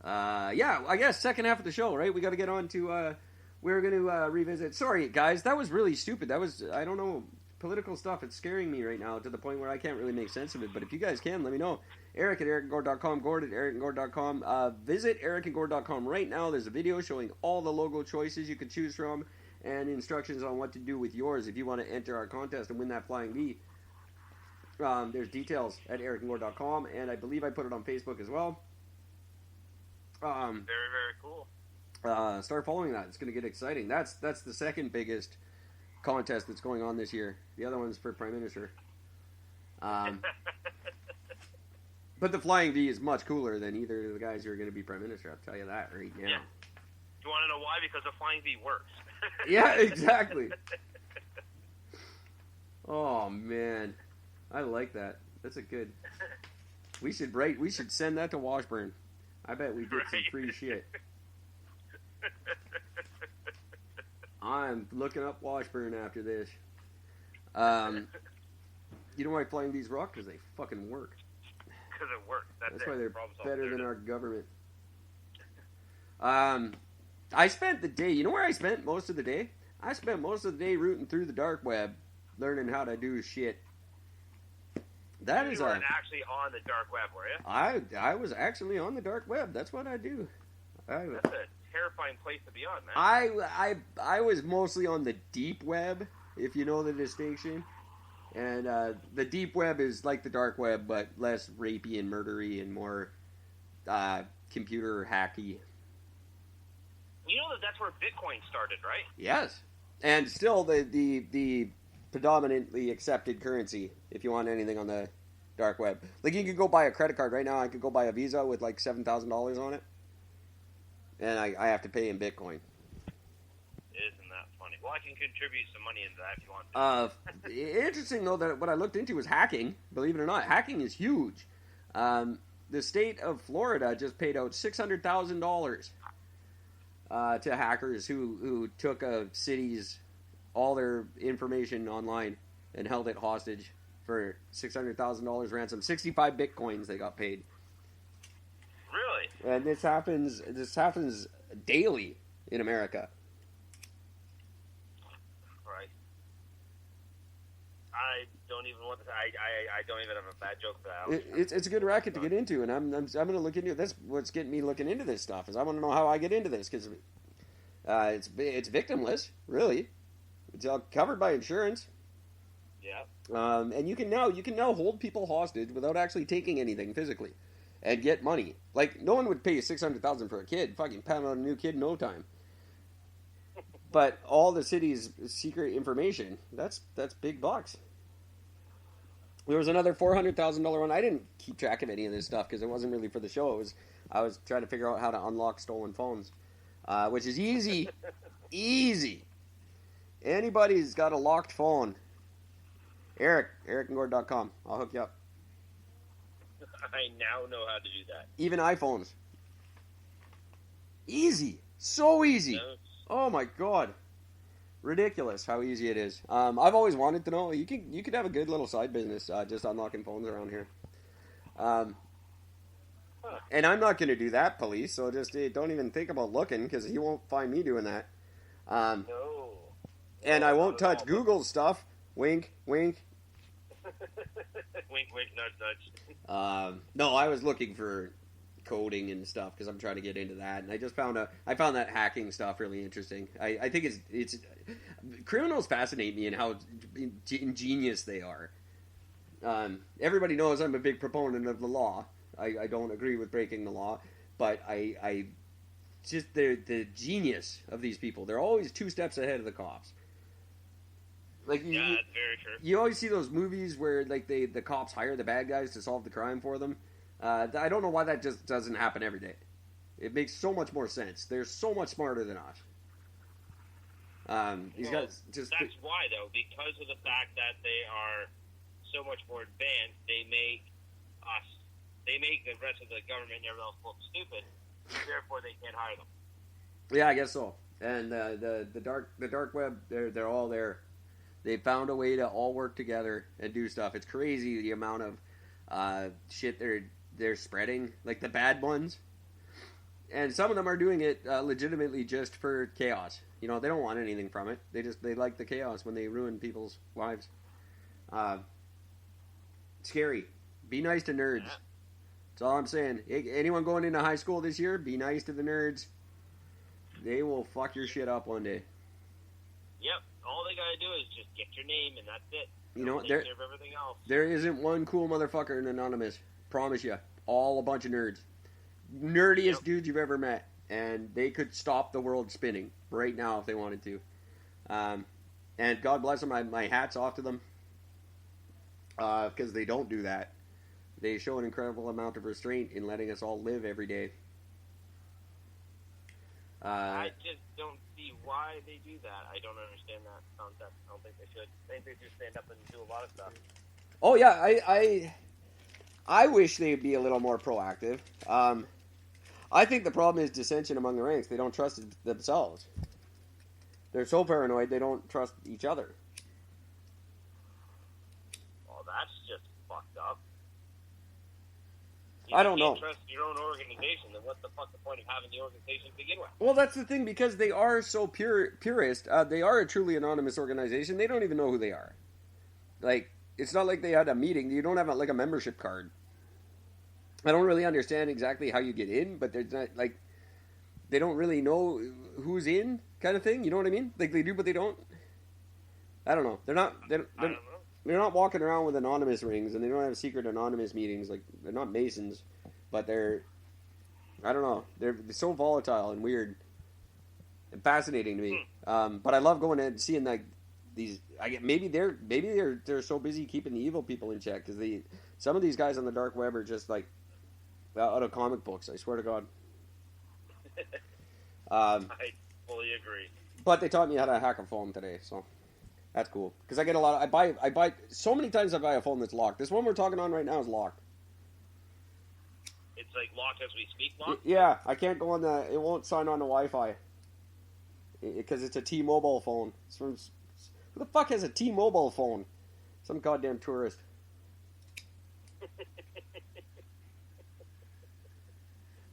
Yeah, I guess second half of the show, right? We got to get on to, we're going to revisit. Sorry, guys, that was really stupid. That was, I don't know, political stuff. It's scaring me right now to the point where I can't really make sense of it. But if you guys can, let me know. Eric at ericandgord.com, Gord at ericandgord.com. Visit ericandgord.com right now. There's a video showing all the logo choices you can choose from and instructions on what to do with yours if you want to enter our contest and win that flying bee. There's details at ericandgord.com, and I believe I put it on Facebook as well. Very, very cool. Start following that. It's going to get exciting. That's the second biggest contest that's going on this year. The other one's for Prime Minister. But the flying bee is much cooler than either of the guys who are going to be Prime Minister. I'll tell you that right now. Yeah. You want to know why? Because the flying bee works. Yeah, exactly. Oh, man. I like that. That's a good... We should send that to Washburn. I bet we get some free shit. I'm looking up Washburn after this. You know why flying bees rock? Because they fucking work. Because it works. That's why they're better than our government. I spent the day... You know where I spent most of the day? I spent most of the day rooting through the dark web, learning how to do shit. That is you weren't actually on the dark web, were you? I was actually on the dark web. That's what I do. That's a terrifying place to be on, man. I was mostly on the deep web, if you know the distinction. And the deep web is like the dark web, but less rapey and murdery and more computer hacky. You know that's where Bitcoin started, right? Yes, and still the predominantly accepted currency if you want anything on the dark web. Like you could go buy a credit card right now. I could go buy a Visa with like $7,000 on it, and I have to pay in Bitcoin. Isn't that funny? Well, I can contribute some money into that if you want to. Interesting though that what I looked into was hacking. Believe it or not, hacking is huge. The state of Florida just paid out $600,000 to hackers who took a city's all their information online and held it hostage for $600,000 ransom. 65 bitcoins they got paid. Really? And this happens daily in America. Right. I don't even want to. I don't even have a bad joke for that. It's a good racket to get into, and I'm going to look into it. That's what's getting me looking into this stuff. Is I want to know how I get into this because it's victimless, really. It's all covered by insurance. Yeah. And you can now hold people hostage without actually taking anything physically, and get money. Like no one would pay $600,000 for a kid. Fucking pound on a new kid in no time. But all the city's secret information, that's big bucks. There was another $400,000 one. I didn't keep track of any of this stuff because it wasn't really for the show. I was trying to figure out how to unlock stolen phones, which is easy, easy. Anybody's got a locked phone. EricandGord.com. I'll hook you up. I now know how to do that. Even iPhones. Easy. So easy. No. Oh my god. Ridiculous how easy it is. I've always wanted to know. You could have a good little side business just unlocking phones around here. And I'm not going to do that, police, so just don't even think about looking because you won't find me doing that. No. And I won't touch Google's stuff. Wink, wink. Wink, wink, nudge, nudge. No, I was looking for coding and stuff because I'm trying to get into that, and I just found that hacking stuff really interesting. I think it's criminals fascinate me and how ingenious they are. Everybody knows I'm a big proponent of the law. I don't agree with breaking the law, but I just the genius of these people. They're always 2 steps ahead of the cops. Like Yeah, that's very true. you always see those movies where like the cops hire the bad guys to solve the crime for them. I don't know why that just doesn't happen every day. It makes so much more sense. They're so much smarter than us. These guys just... That's why, though, because of the fact that they are so much more advanced, they make the rest of the government and everyone else look stupid. Therefore, they can't hire them. Yeah, I guess so. And the dark web, they're all there. They found a way to all work together and do stuff. It's crazy the amount of shit they're spreading, like the bad ones. And some of them are doing it legitimately just for chaos. You know, they don't want anything from it. They like the chaos when they ruin people's lives. Scary. Be nice to nerds. Yeah. That's all I'm saying. Anyone going into high school this year, be nice to the nerds. They will fuck your shit up one day. Yep. All they gotta do is just get your name, and that's it. You know, take care of everything else. There isn't one cool motherfucker in Anonymous. Promise you. All a bunch of nerds. Nerdiest dudes you've ever met. And they could stop the world spinning right now if they wanted to. And God bless them. My hat's off to them. Because they don't do that. They show an incredible amount of restraint in letting us all live every day. I just don't see why they do that. I don't understand that concept. I don't think they should. I think they just stand up and do a lot of stuff. Oh yeah, I wish they'd be a little more proactive. I think the problem is dissension among the ranks. They don't trust themselves. They're so paranoid they don't trust each other. Well, that's just fucked up. I don't know. If you can't trust your own organization, then what's the fuck the point of having the organization to begin with? Well, that's the thing, because they are so purist. They are a truly anonymous organization. They don't even know who they are. Like, it's not like they had a meeting. You don't have a membership card. I don't really understand exactly how you get in, but there's not like they don't really know who's in, kind of thing. You know what I mean? Like they do, but they don't. I don't know. They're not walking around with anonymous rings, and they don't have secret anonymous meetings. Like they're not Masons, but they're. I don't know. They're so volatile and weird, and fascinating to me. But I love going and seeing like these. Maybe they're so busy keeping the evil people in check because some of these guys on the dark web are just like out of comic books. I swear to God. I fully agree. But they taught me how to hack a phone today, so that's cool. Because I get a lot. I buy so many times. I buy a phone that's locked. This one we're talking on right now is locked. It's like locked as we speak. Locked. Yeah, I can't go on the. It won't sign on to Wi-Fi. because it's a T-Mobile phone. It's from, who the fuck has a T-Mobile phone? Some goddamn tourist.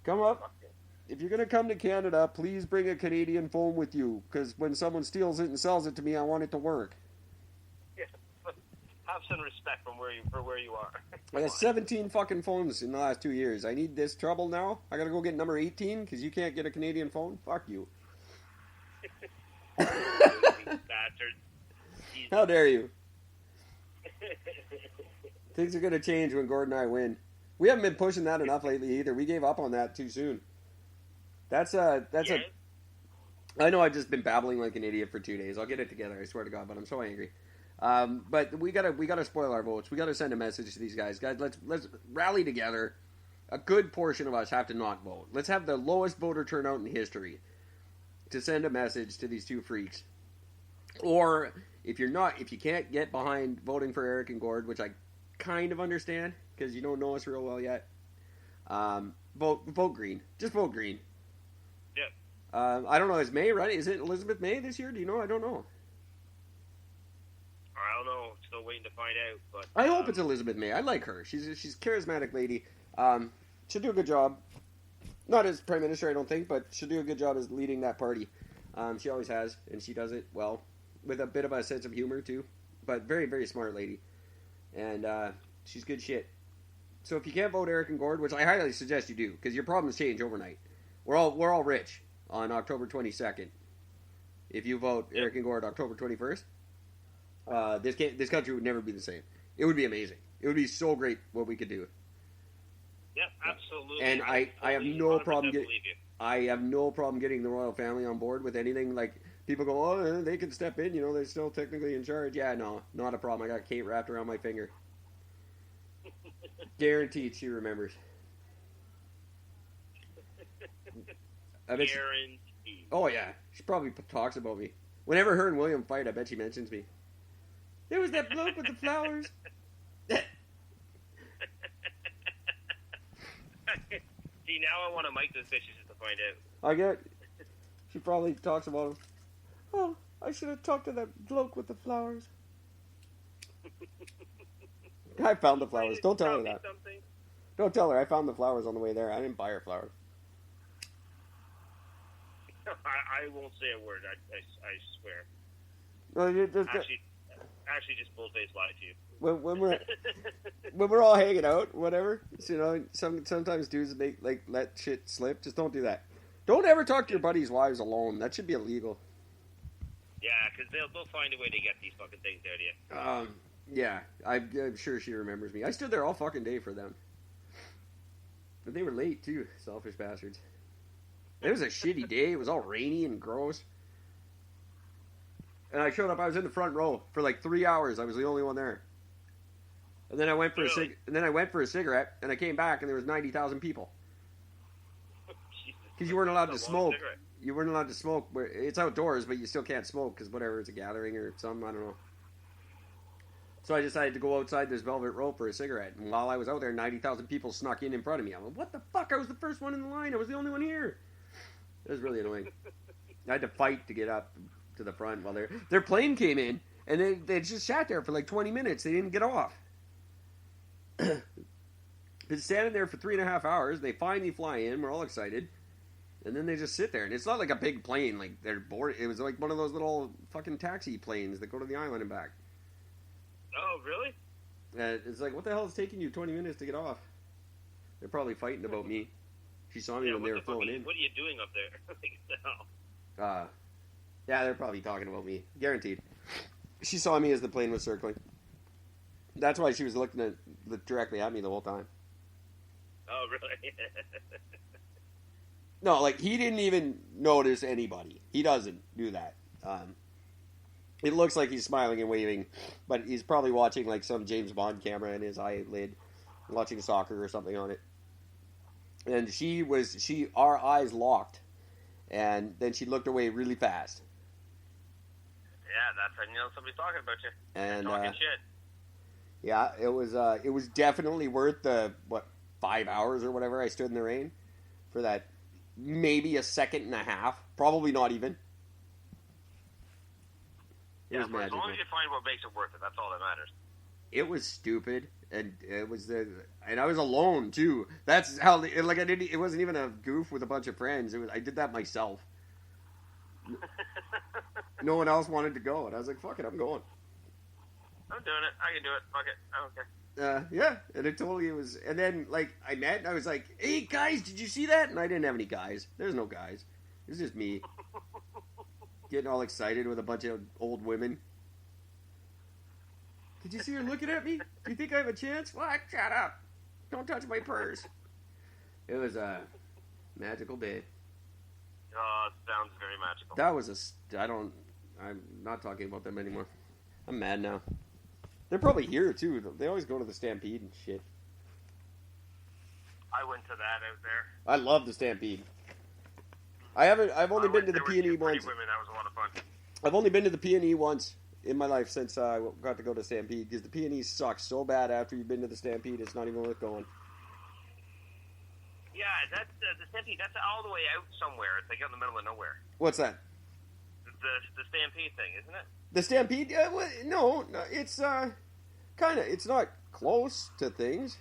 Come up. If you're gonna come to Canada, please bring a Canadian phone with you, because when someone steals it and sells it to me, I want it to work. Yeah, but have some respect for where you are. I got 17 fucking phones in the last 2 years. I need this trouble now. I gotta go get number 18 because you can't get a Canadian phone. Fuck you. Bastard. How dare you? Things are gonna change when Gordon and I win. We haven't been pushing that enough lately either. We gave up on that too soon. I know I've just been babbling like an idiot for 2 days. I'll get it together, I swear to God, but I'm so angry. But we gotta spoil our votes. We gotta send a message to these guys. Guys, let's rally together. A good portion of us have to not vote. Let's have the lowest voter turnout in history to send a message to these two freaks. Or if you can't get behind voting for Eric and Gord, which I kind of understand because you don't know us real well yet, vote green. Just vote green. Yeah. I don't know. Is May right? Is it Elizabeth May this year? Do you know? I don't know. I don't know. Still waiting to find out. But I hope it's Elizabeth May. I like her. She's a charismatic lady. She'll do a good job. Not as prime minister, I don't think, but she'll do a good job as leading that party. She always has, and she does it well, with a bit of a sense of humor too. But very, very smart lady, and she's good shit. So if you can't vote Eric and Gord, which I highly suggest you do, because your problems change overnight. We're all rich on October 22nd. If you vote Eric and Gord October 21st, this country would never be the same. It would be amazing. It would be so great what we could do. Yeah, absolutely. And I have no problem getting the royal family on board with anything. Like, people go, oh, they can step in, they're still technically in charge. Yeah, no, not a problem. I got Kate wrapped around my finger. Guaranteed she remembers. Guaranteed. Oh, yeah. She probably talks about me. Whenever her and William fight, I bet she mentions me. There was that bloke with the flowers. See, now I want to mic this bitch just to find out. She probably talks about him. Oh, I should have talked to that bloke with the flowers. I found the flowers. Don't tell her that. Something? Don't tell her. I found the flowers on the way there. I didn't buy her flowers. I won't say a word. I swear. No, Actually, just bull-faced lie to you. When we're all hanging out, whatever. Sometimes dudes let shit slip. Just don't do that. Don't ever talk to your buddies' wives alone. That should be illegal. Yeah, because they'll find a way to get these fucking things out of you. Yeah, I'm sure she remembers me. I stood there all fucking day for them. But they were late, too. Selfish bastards. It was a shitty day. It was all rainy and gross. And I showed up. I was in the front row for like 3 hours. I was the only one there. And then I went for a cigarette, and I came back, and there was 90,000 people. Because you weren't allowed to smoke. You weren't allowed to smoke. It's outdoors, but you still can't smoke because whatever, it's a gathering or something. I don't know. So I decided to go outside this velvet rope for a cigarette. And while I was out there, 90,000 people snuck in front of me. I'm like, what the fuck? I was the first one in the line. I was the only one here. It was really annoying. I had to fight to get up to the front while their plane came in, and they just sat there for like 20 minutes. They didn't get off. Been standing there for 3.5 hours. They finally fly in. We're all excited. And then they just sit there. And it's not like a big plane. Like, they're bored. It was like one of those little fucking taxi planes that go to the island and back. Oh, really? It's like, what the hell is taking you 20 minutes to get off? They're probably fighting about me. She saw me when they were flowing in. What are you doing up there? Yeah, they're probably talking about me. Guaranteed. She saw me as the plane was circling. That's why she was looking directly at me the whole time. Oh, really? No, like, he didn't even notice anybody. He doesn't do that. It looks like he's smiling and waving, but he's probably watching, like, some James Bond camera in his eyelid, watching soccer or something on it. And our eyes locked, and then she looked away really fast. Yeah, that's when somebody's talking about you. And talking shit. Yeah, it was definitely worth the 5 hours or whatever I stood in the rain for that, maybe a second and a half, probably not even. It was but as magical. long as you find what makes it worth it, that's all that matters. It was stupid, and and I was alone too. That's how like I didn't. It wasn't even a goof with a bunch of friends. I did that myself. No one else wanted to go, and I was like, "Fuck it, I'm going." I'm doing it. I can do it. Fuck it. I don't care. Yeah, and it totally was. And then like I met, and I was like, "Hey guys, did you see that?" And I didn't have any guys. There's no guys. It was just me getting all excited with a bunch of old women. Did you see her looking at me? Do you think I have a chance? What? Shut up! Don't touch my purse. It was a magical day. Oh, it sounds very magical. That was I'm not talking about them anymore. I'm mad now. They're probably here too. They always go to the Stampede and shit. I went to that out there. I love the Stampede. I've only been to the P&E once. Women, that was a lot of fun. I've only been to the P&E once in my life since I got to go to Stampede, because the P&E sucks so bad after you've been to the Stampede, it's not even worth going. Yeah, that's the Stampede. That's all the way out somewhere. It's like out in the middle of nowhere. What's that? The Stampede thing, isn't it? The Stampede? No, it's kind of. It's not close to things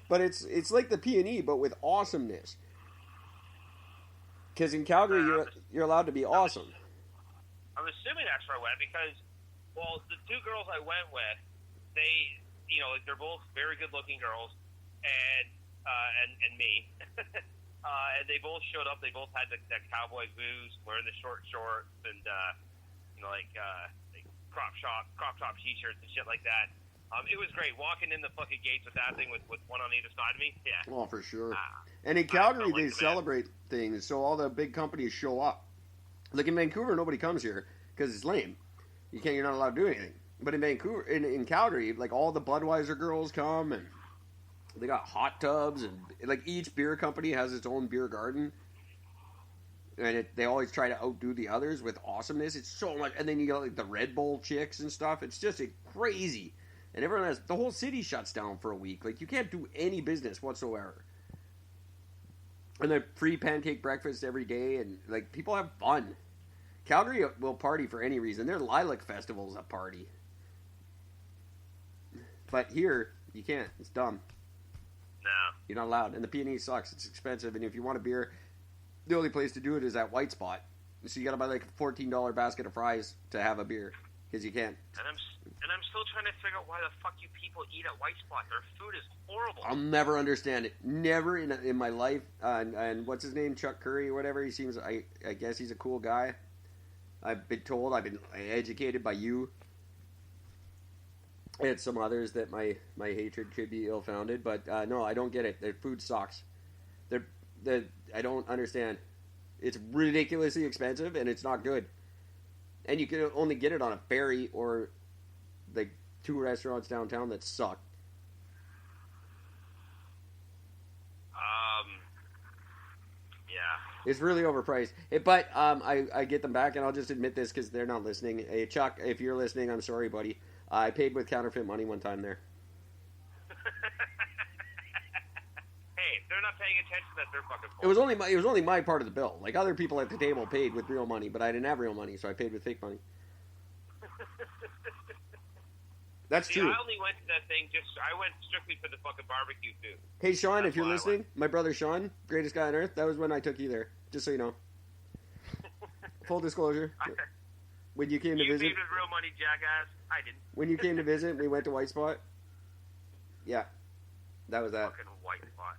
but it's like the P&E, but with awesomeness. Because in Calgary, you're allowed to be awesome. I'm assuming that's where I went because, well, the two girls I went with, they, they're both very good-looking girls, and me, and they both showed up. They both had the cowboy boots, wearing the short shorts, and like crop top t-shirts and shit like that. It was great walking in the fucking gates with that thing with one on either side of me. Yeah. Oh, for sure. And in Calgary, they celebrate things, so all the big companies show up. Like in Vancouver, nobody comes here because it's lame. You're not allowed to do anything. But in Vancouver, in Calgary, like all the Budweiser girls come, and they got hot tubs, and like each beer company has its own beer garden, and they always try to outdo the others with awesomeness. It's so much, and then you got like the Red Bull chicks and stuff. It's just crazy, and everyone has the whole city shuts down for a week. Like you can't do any business whatsoever. And they free pancake breakfast every day, and like people have fun. Calgary will party for any reason. Their Lilac Festival's a party. But here, you can't. It's dumb. No. You're not allowed. And the P&E sucks. It's expensive. And if you want a beer, the only place to do it is at White Spot. So you got to buy like a $14 basket of fries to have a beer. Because you can't. And I'm still trying to figure out why the fuck you people eat at White Spot. Their food is horrible. I'll never understand it. Never in my life. And what's his name? Chuck Curry or whatever. He seems, I guess he's a cool guy. I've been told. I've been educated by you. And some others that my hatred could be ill-founded. But no, I don't get it. Their food sucks. I don't understand. It's ridiculously expensive and it's not good. And you can only get it on a ferry or like 2 restaurants downtown that suck. Yeah. It's really overpriced. But I get them back, and I'll just admit this because they're not listening. Hey, Chuck, if you're listening, I'm sorry, buddy. I paid with counterfeit money one time there. Hey, if they're not paying attention, that's their fucking fault. It was only my part of the bill. Like other people at the table paid with real money, but I didn't have real money, so I paid with fake money. That's true. I only went to that thing I went strictly for the fucking barbecue food. Hey, Sean, if you're listening, my brother Sean, greatest guy on earth, that was when I took you there. Just so you know. Full disclosure. When you came to visit. You paid with real money, jackass. I didn't. When you came to visit, we went to White Spot. Yeah. That was that. Fucking White Spot.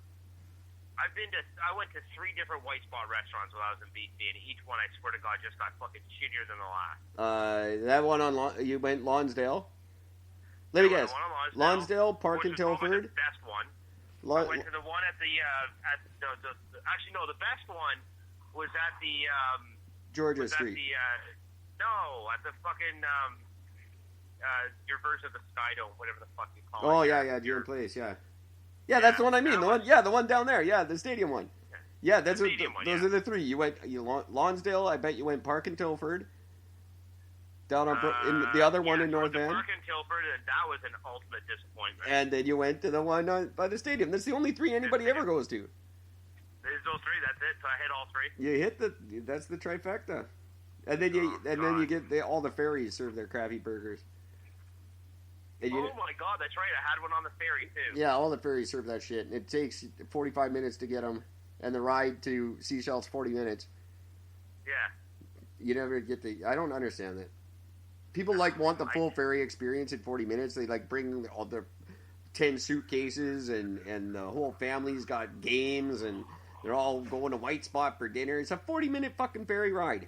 I went to 3 different White Spot restaurants while I was in BC, and each one, I swear to God, just got fucking shittier than the last. That one you went Lonsdale. Let me guess. Lonsdale, Park and Tilford. The best one. I went to the one at the actually no, the best one was at the Georgia Street. At the fucking your version of the Sky Dome, whatever the fuck you call it. Oh yeah, your place, yeah. Yeah, that's the one I mean. The one down there. Yeah, the stadium one. Yeah, those are the 3. You went Lonsdale. I bet you went Park and Tilford. Down on in the other one in North End. Park and Tilford, and that was an ultimate disappointment. And then you went to the one by the stadium. That's the only 3 anybody ever goes to. There's those 3. That's it. So I hit all 3. You hit that's the trifecta. And then you get all the ferries serve their crappy burgers. Oh my god, that's right. I had one on the ferry too. Yeah, all the ferries serve that shit, and it takes 45 minutes to get them, and the ride to Seychelles 40 minutes. Yeah. You never get I don't understand that. People want the full ferry experience in 40 minutes. They bring all their 10 suitcases, and the whole family's got games, and they're all going to White Spot for dinner. It's a 40-minute fucking ferry ride.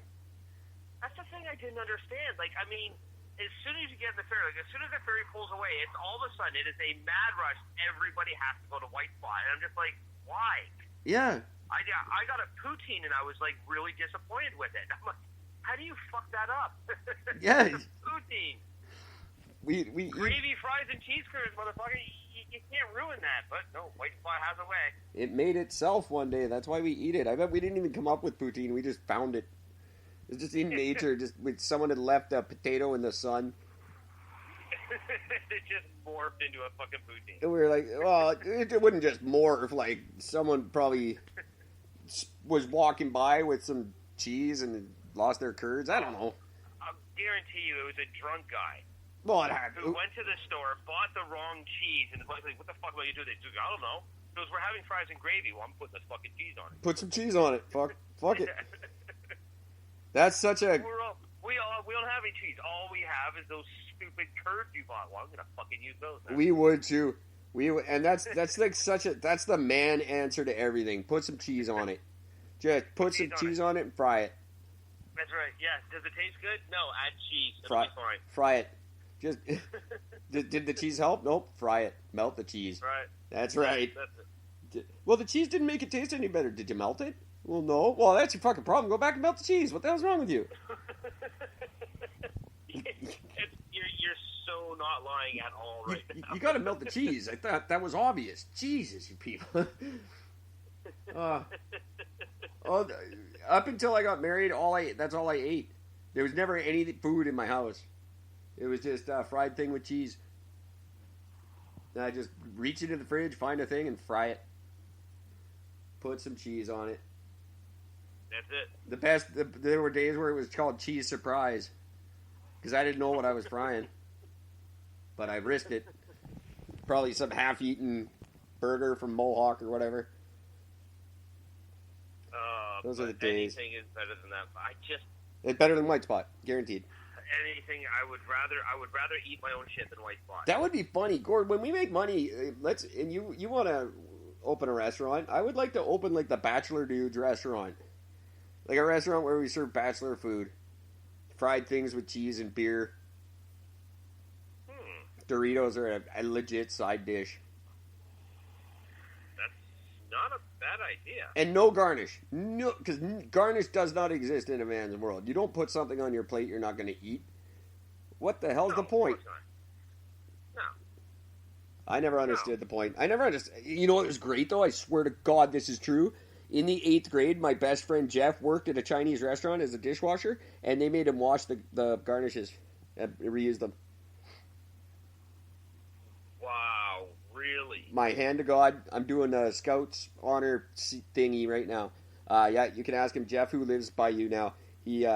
That's the thing I didn't understand. As soon as you get in the ferry, as soon as the ferry pulls away, it's all of a sudden it is a mad rush. Everybody has to go to White Spot, and I'm just like, why? Yeah. I got a poutine, and I was really disappointed with it. I'm like, how do you fuck that up? Yeah. Poutine. We Gravy, fries, and cheese curds, motherfucker. You can't ruin that. But no, White Spot has a way. It made itself one day. That's why we eat it. I bet we didn't even come up with poutine. We just found it. It's just in nature. Just with someone had left a potato in the sun. It just morphed into a fucking poutine. And we were like, well, it wouldn't just morph. Someone probably was walking by with some cheese and lost their curds. I don't know. I'll guarantee you it was a drunk guy. Well, who went to the store, bought the wrong cheese, and the guy's like, what the fuck will you do? They I don't know. He goes, we're having fries and gravy. Well, I'm putting this fucking cheese on it. Put some cheese on it. Fuck it. That's such a... We don't have any cheese. All we have is those stupid curds you bought. Well, I'm gonna fucking use those. Now. We would too. And that's that's the man answer to everything. Put some cheese on it. Just put some cheese on it and fry it. That's right. Yeah. Does it taste good? No. Add cheese. It'll be fine. Fry it. Just did the cheese help? Nope. Fry it. Melt the cheese. Right. That's right. That's it. Well, the cheese didn't make it taste any better. Did you melt it? Well, no. Well, that's your fucking problem. Go back and melt the cheese. What the hell's wrong with you? You're so not lying at all right now. You got to melt the cheese. I thought that was obvious. Jesus, you people. Up until I got married, that's all I ate. There was never any food in my house. It was just a fried thing with cheese. And I just reach into the fridge, find a thing, and fry it. Put some cheese on it. That's it. There were days where it was called cheese surprise. Because I didn't know what I was frying. But I risked it. Probably some half-eaten burger from Mohawk or whatever. Those are the days. Anything is better than that. It's better than White Spot, guaranteed. Anything, I would rather eat my own shit than White Spot. That would be funny, Gord. When we make money, and you want to open a restaurant, I would like to open the Bachelor Dudes restaurant, a restaurant where we serve bachelor food, fried things with cheese and beer. Doritos are a legit side dish. That's not a bad idea. And no garnish. No, because garnish does not exist in a man's world. You don't put something on your plate you're not going to eat. What the hell's the point? Of course not. No. I never understood the point. I never understood. You know what was great, though? I swear to God this is true. In the 8th grade, my best friend Jeff worked at a Chinese restaurant as a dishwasher, and they made him wash the garnishes and reuse them. Wow, really? My hand to God, I'm doing a Scouts honor thingy right now. Yeah, you can ask him, Jeff, who lives by you now. He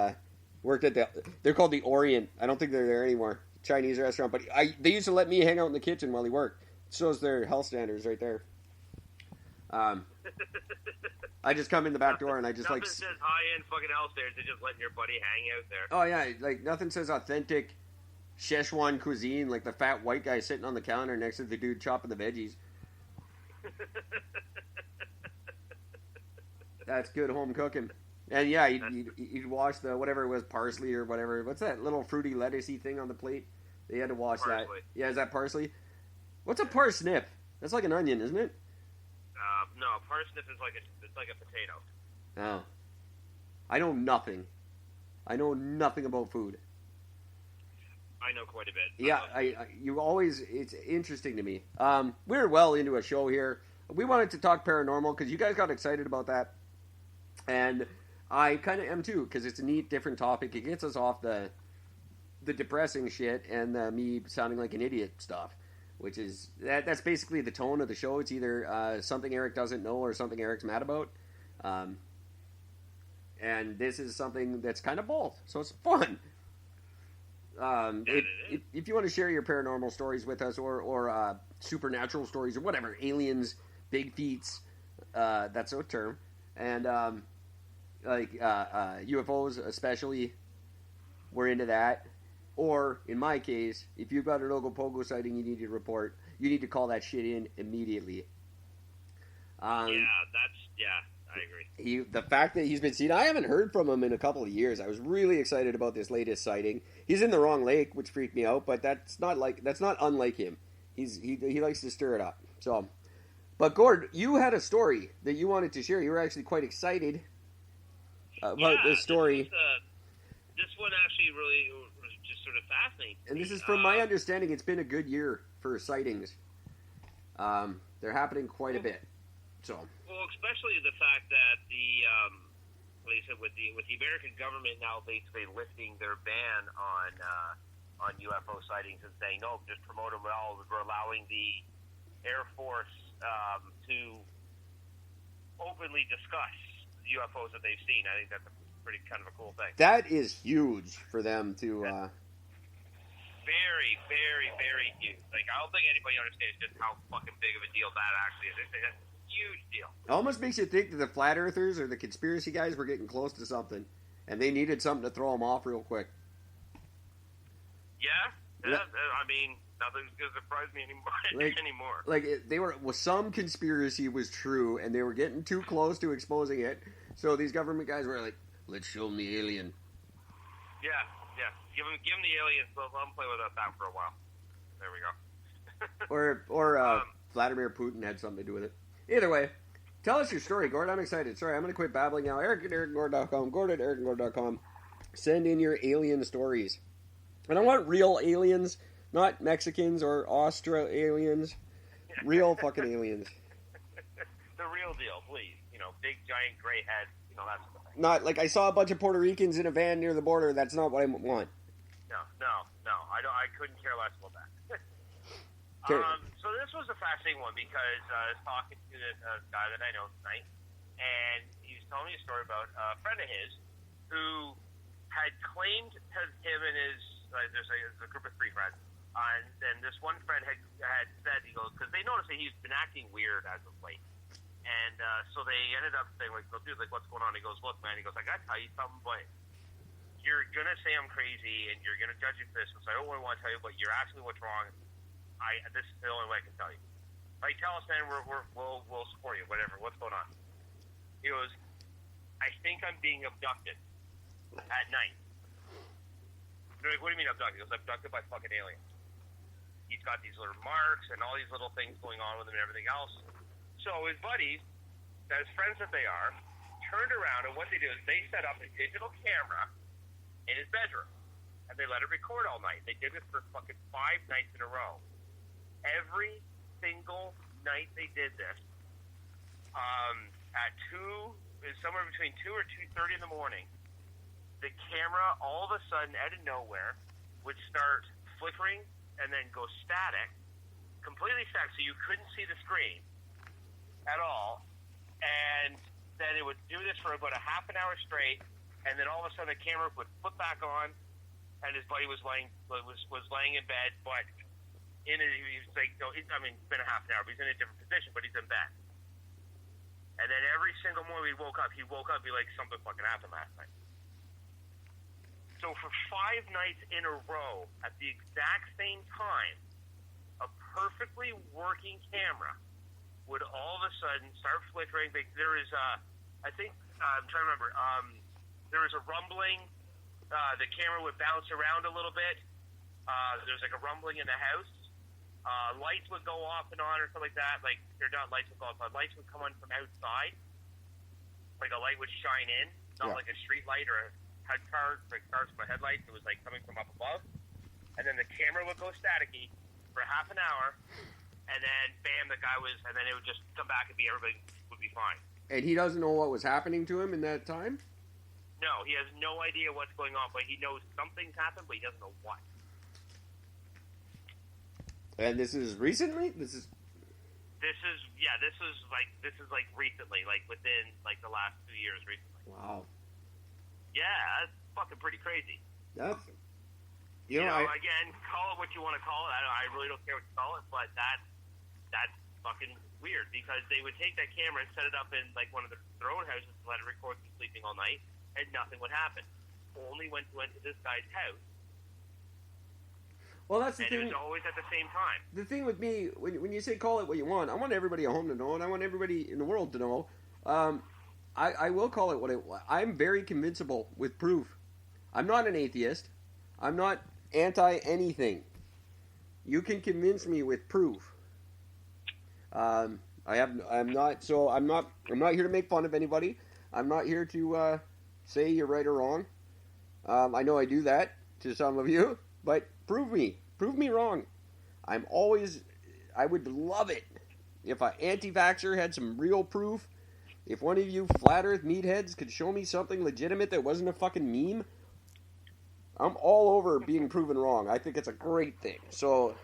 worked at they're called the Orient. I don't think they're there anymore. Chinese restaurant, but they used to let me hang out in the kitchen while he worked. Shows their health standards right there. I just come in the back door and I just nothing says high-end fucking house there. They're just letting your buddy hang out there. Oh yeah, nothing says authentic Szechuan cuisine like the fat white guy sitting on the counter next to the dude chopping the veggies. That's good home cooking. And yeah, you'd wash the whatever it was, parsley or whatever. What's that little fruity lettucey thing on the plate? They had to wash parsley. that. Yeah, is that parsley? What's a parsnip? That's like an onion, isn't it? No, parsnip is like a potato. Oh. I know nothing. I know nothing about food. I know quite a bit. Yeah, it's interesting to me. We're well into a show here. We wanted to talk paranormal because you guys got excited about that. And I kind of am too, because it's a neat, different topic. It gets us off the depressing shit and me sounding like an idiot stuff. Which is, that's basically the tone of the show. It's either something Eric doesn't know or something Eric's mad about. And And this is something that's kind of both, so it's fun. If you want to share your paranormal stories with us, or supernatural stories, or whatever, aliens, big feats, that's a term, and UFOs especially, we're into that. Or, in my case, if you've got an Ogopogo sighting you need to report, you need to call that shit in immediately. I agree. The fact that he's been seen, I haven't heard from him in a couple of years. I was really excited about this latest sighting. He's in the wrong lake, which freaked me out, but that's not unlike him. He likes to stir it up. So, but Gord, you had a story that you wanted to share. You were actually quite excited about this story. This one actually really was just sort of fascinating. And this is, from my understanding, it's been a good year for sightings. They're happening quite a bit. So. Well, especially the fact that like I said, with the American government now basically lifting their ban on UFO sightings and saying no, just promote them all. We're allowing the Air Force to openly discuss UFOs that they've seen. I think that's pretty kind of a cool thing. That is huge for them to. Very, very, very huge. Like, I don't think anybody understands just how fucking big of a deal that actually is. It's a huge deal. It almost makes you think that the flat earthers or the conspiracy guys were getting close to something, and they needed something to throw them off real quick. Yeah. I mean, nothing's going to surprise me anymore. Some conspiracy was true, and they were getting too close to exposing it. So these government guys were like, "Let's show them the alien." Yeah. Give them the aliens. Let them play with that for a while. There we go. or Vladimir Putin had something to do with it. Either way, tell us your story, Gord. I'm excited. Sorry, I'm going to quit babbling now. Eric at ericandgord.com. Gord at ericandgord.com. Send in your alien stories. And I want real aliens, not Mexicans or Australians. Real fucking aliens. The real deal, please. Big, giant, gray head. That's the thing. Not like I saw a bunch of Puerto Ricans in a van near the border. That's not what I want. No. I couldn't care less about that. Okay. So this was a fascinating one because I was talking to this guy that I know tonight, and he was telling me a story about a friend of his who had claimed to him and his there's a group of 3 friends, and then this one friend had said, he goes, because they noticed that he's been acting weird as of late. And so they ended up saying, like, well, dude, like, what's going on? He goes, look, man, he goes, I got to tell you something, but you're going to say I'm crazy, and you're going to judge me for this, so I don't really want to tell you, but you're asking me what's wrong. This is the only way I can tell you. Like, tell us, man, we'll support you, whatever. What's going on? He goes, I think I'm being abducted at night. They're like, what do you mean abducted? He goes, abducted by fucking aliens. He's got these little marks and all these little things going on with him and everything else. So his buddies, as friends that they are, turned around, and what they do is they set up a digital camera in his bedroom, and they let it record all night. They did this for fucking 5 nights in a row. Every single night they did this, at somewhere between 2 or 2:30 in the morning, the camera all of a sudden, out of nowhere, would start flickering and then go static, completely static, so you couldn't see the screen at all, and then it would do this for about a half an hour straight, and then all of a sudden the camera would flip back on, and his buddy was laying in bed, but he was like, no, it's been a half an hour, but he's in a different position, but he's in bed. And then every single morning he woke up, be like, something fucking happened last night. So for 5 nights in a row, at the exact same time, a perfectly working camera would all of a sudden start flickering. There is I'm trying to remember, there was a rumbling, the camera would bounce around a little bit, there's like a rumbling in the house, lights would go off and on or something like that, like, they're not lights would go off, but lights would come on from outside, like a light would shine in, not like a street light or a cars with headlights, it was like coming from up above, and then the camera would go staticky for half an hour, and then bam, and then it would just come back and everybody would be fine. And he doesn't know what was happening to him in that time? No, he has no idea what's going on, but he knows something's happened, but he doesn't know what. And this is recently? This is like recently, like within like the last 2 years recently. Wow. Yeah, that's fucking pretty crazy. That's, again, call it what you want to call it. I really don't care what you call it, but that's fucking weird because they would take that camera and set it up in like one of their own houses and let it record them sleeping all night, and nothing would happen. Only when you went to this guy's house. Well, that's the and thing. It was always at the same time. The thing with me, when you say call it what you want, I want everybody at home to know, and I want everybody in the world to know. I will call it what I'm very convincible with proof. I'm not an atheist. I'm not anti anything. You can convince me with proof. I'm not here to make fun of anybody. I'm not here to say you're right or wrong. I know I do that to some of you, but prove me wrong. I would love it if an anti-vaxxer had some real proof. If one of you flat earth meatheads could show me something legitimate that wasn't a fucking meme, I'm all over being proven wrong. I think it's a great thing. So,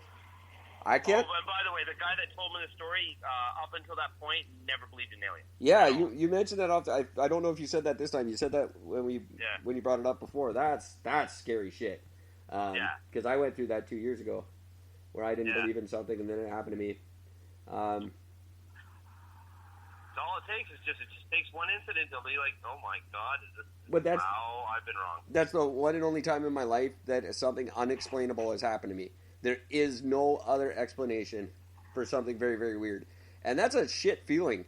I can't... Oh, and by the way, the guy that told me the story, up until that point, never believed in aliens. Yeah, you mentioned that often. I don't know if you said that this time. You said that when you brought it up before. That's scary shit. Because I went through that 2 years ago, where I didn't believe in something, and then it happened to me. All it takes is it just takes one incident to be like, oh my god, wow, I've been wrong. That's the one and only time in my life that something unexplainable has happened to me. There is no other explanation for something very, very weird. And that's a shit feeling.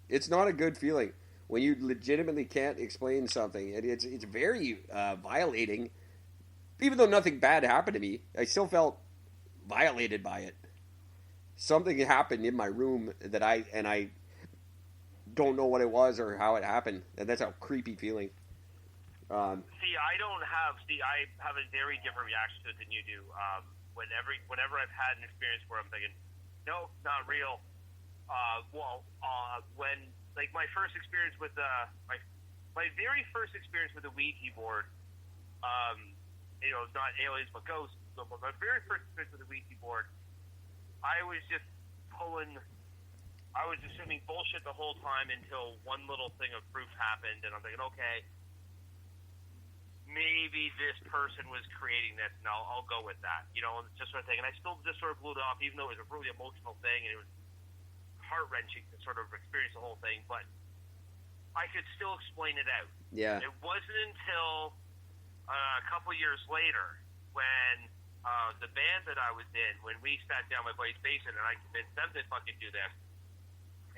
It's not a good feeling when you legitimately can't explain something. It's very violating. Even though nothing bad happened to me, I still felt violated by it. Something happened in my room that I don't know what it was or how it happened. And that's a creepy feeling. I have a very different reaction to it than you do. Whenever I've had an experience where I'm thinking, no, not real. When like my first experience with my very first experience with a Ouija board, not aliens but ghosts. But my very first experience with a Ouija board, I was just assuming bullshit the whole time until one little thing of proof happened, and I'm thinking, okay, maybe this person was creating this, and I'll go with that, just sort of thing. And I still just sort of blew it off, even though it was a really emotional thing, and it was heart-wrenching to sort of experience the whole thing, but I could still explain it out. Yeah. It wasn't until a couple years later when the band that I was in, when we sat down my buddy's basement and I convinced them to fucking do this,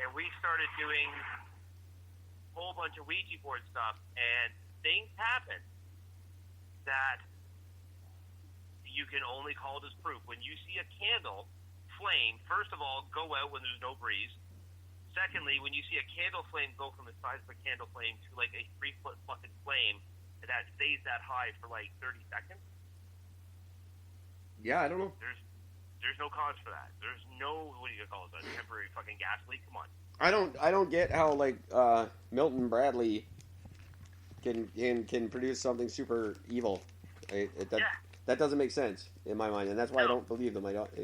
and we started doing a whole bunch of Ouija board stuff, and things happened that you can only call it as proof. When you see a candle flame, first of all, go out when there's no breeze. Secondly, when you see a candle flame go from the size of a candle flame to like a 3-foot fucking flame, and that stays that high for like 30 seconds. Yeah, I don't know. There's no cause for that. There's no, what do you call it, a temporary fucking gas leak? Come on. I don't get how like Milton Bradley can produce something super evil. That doesn't make sense in my mind, and that's why I don't believe them. I don't know.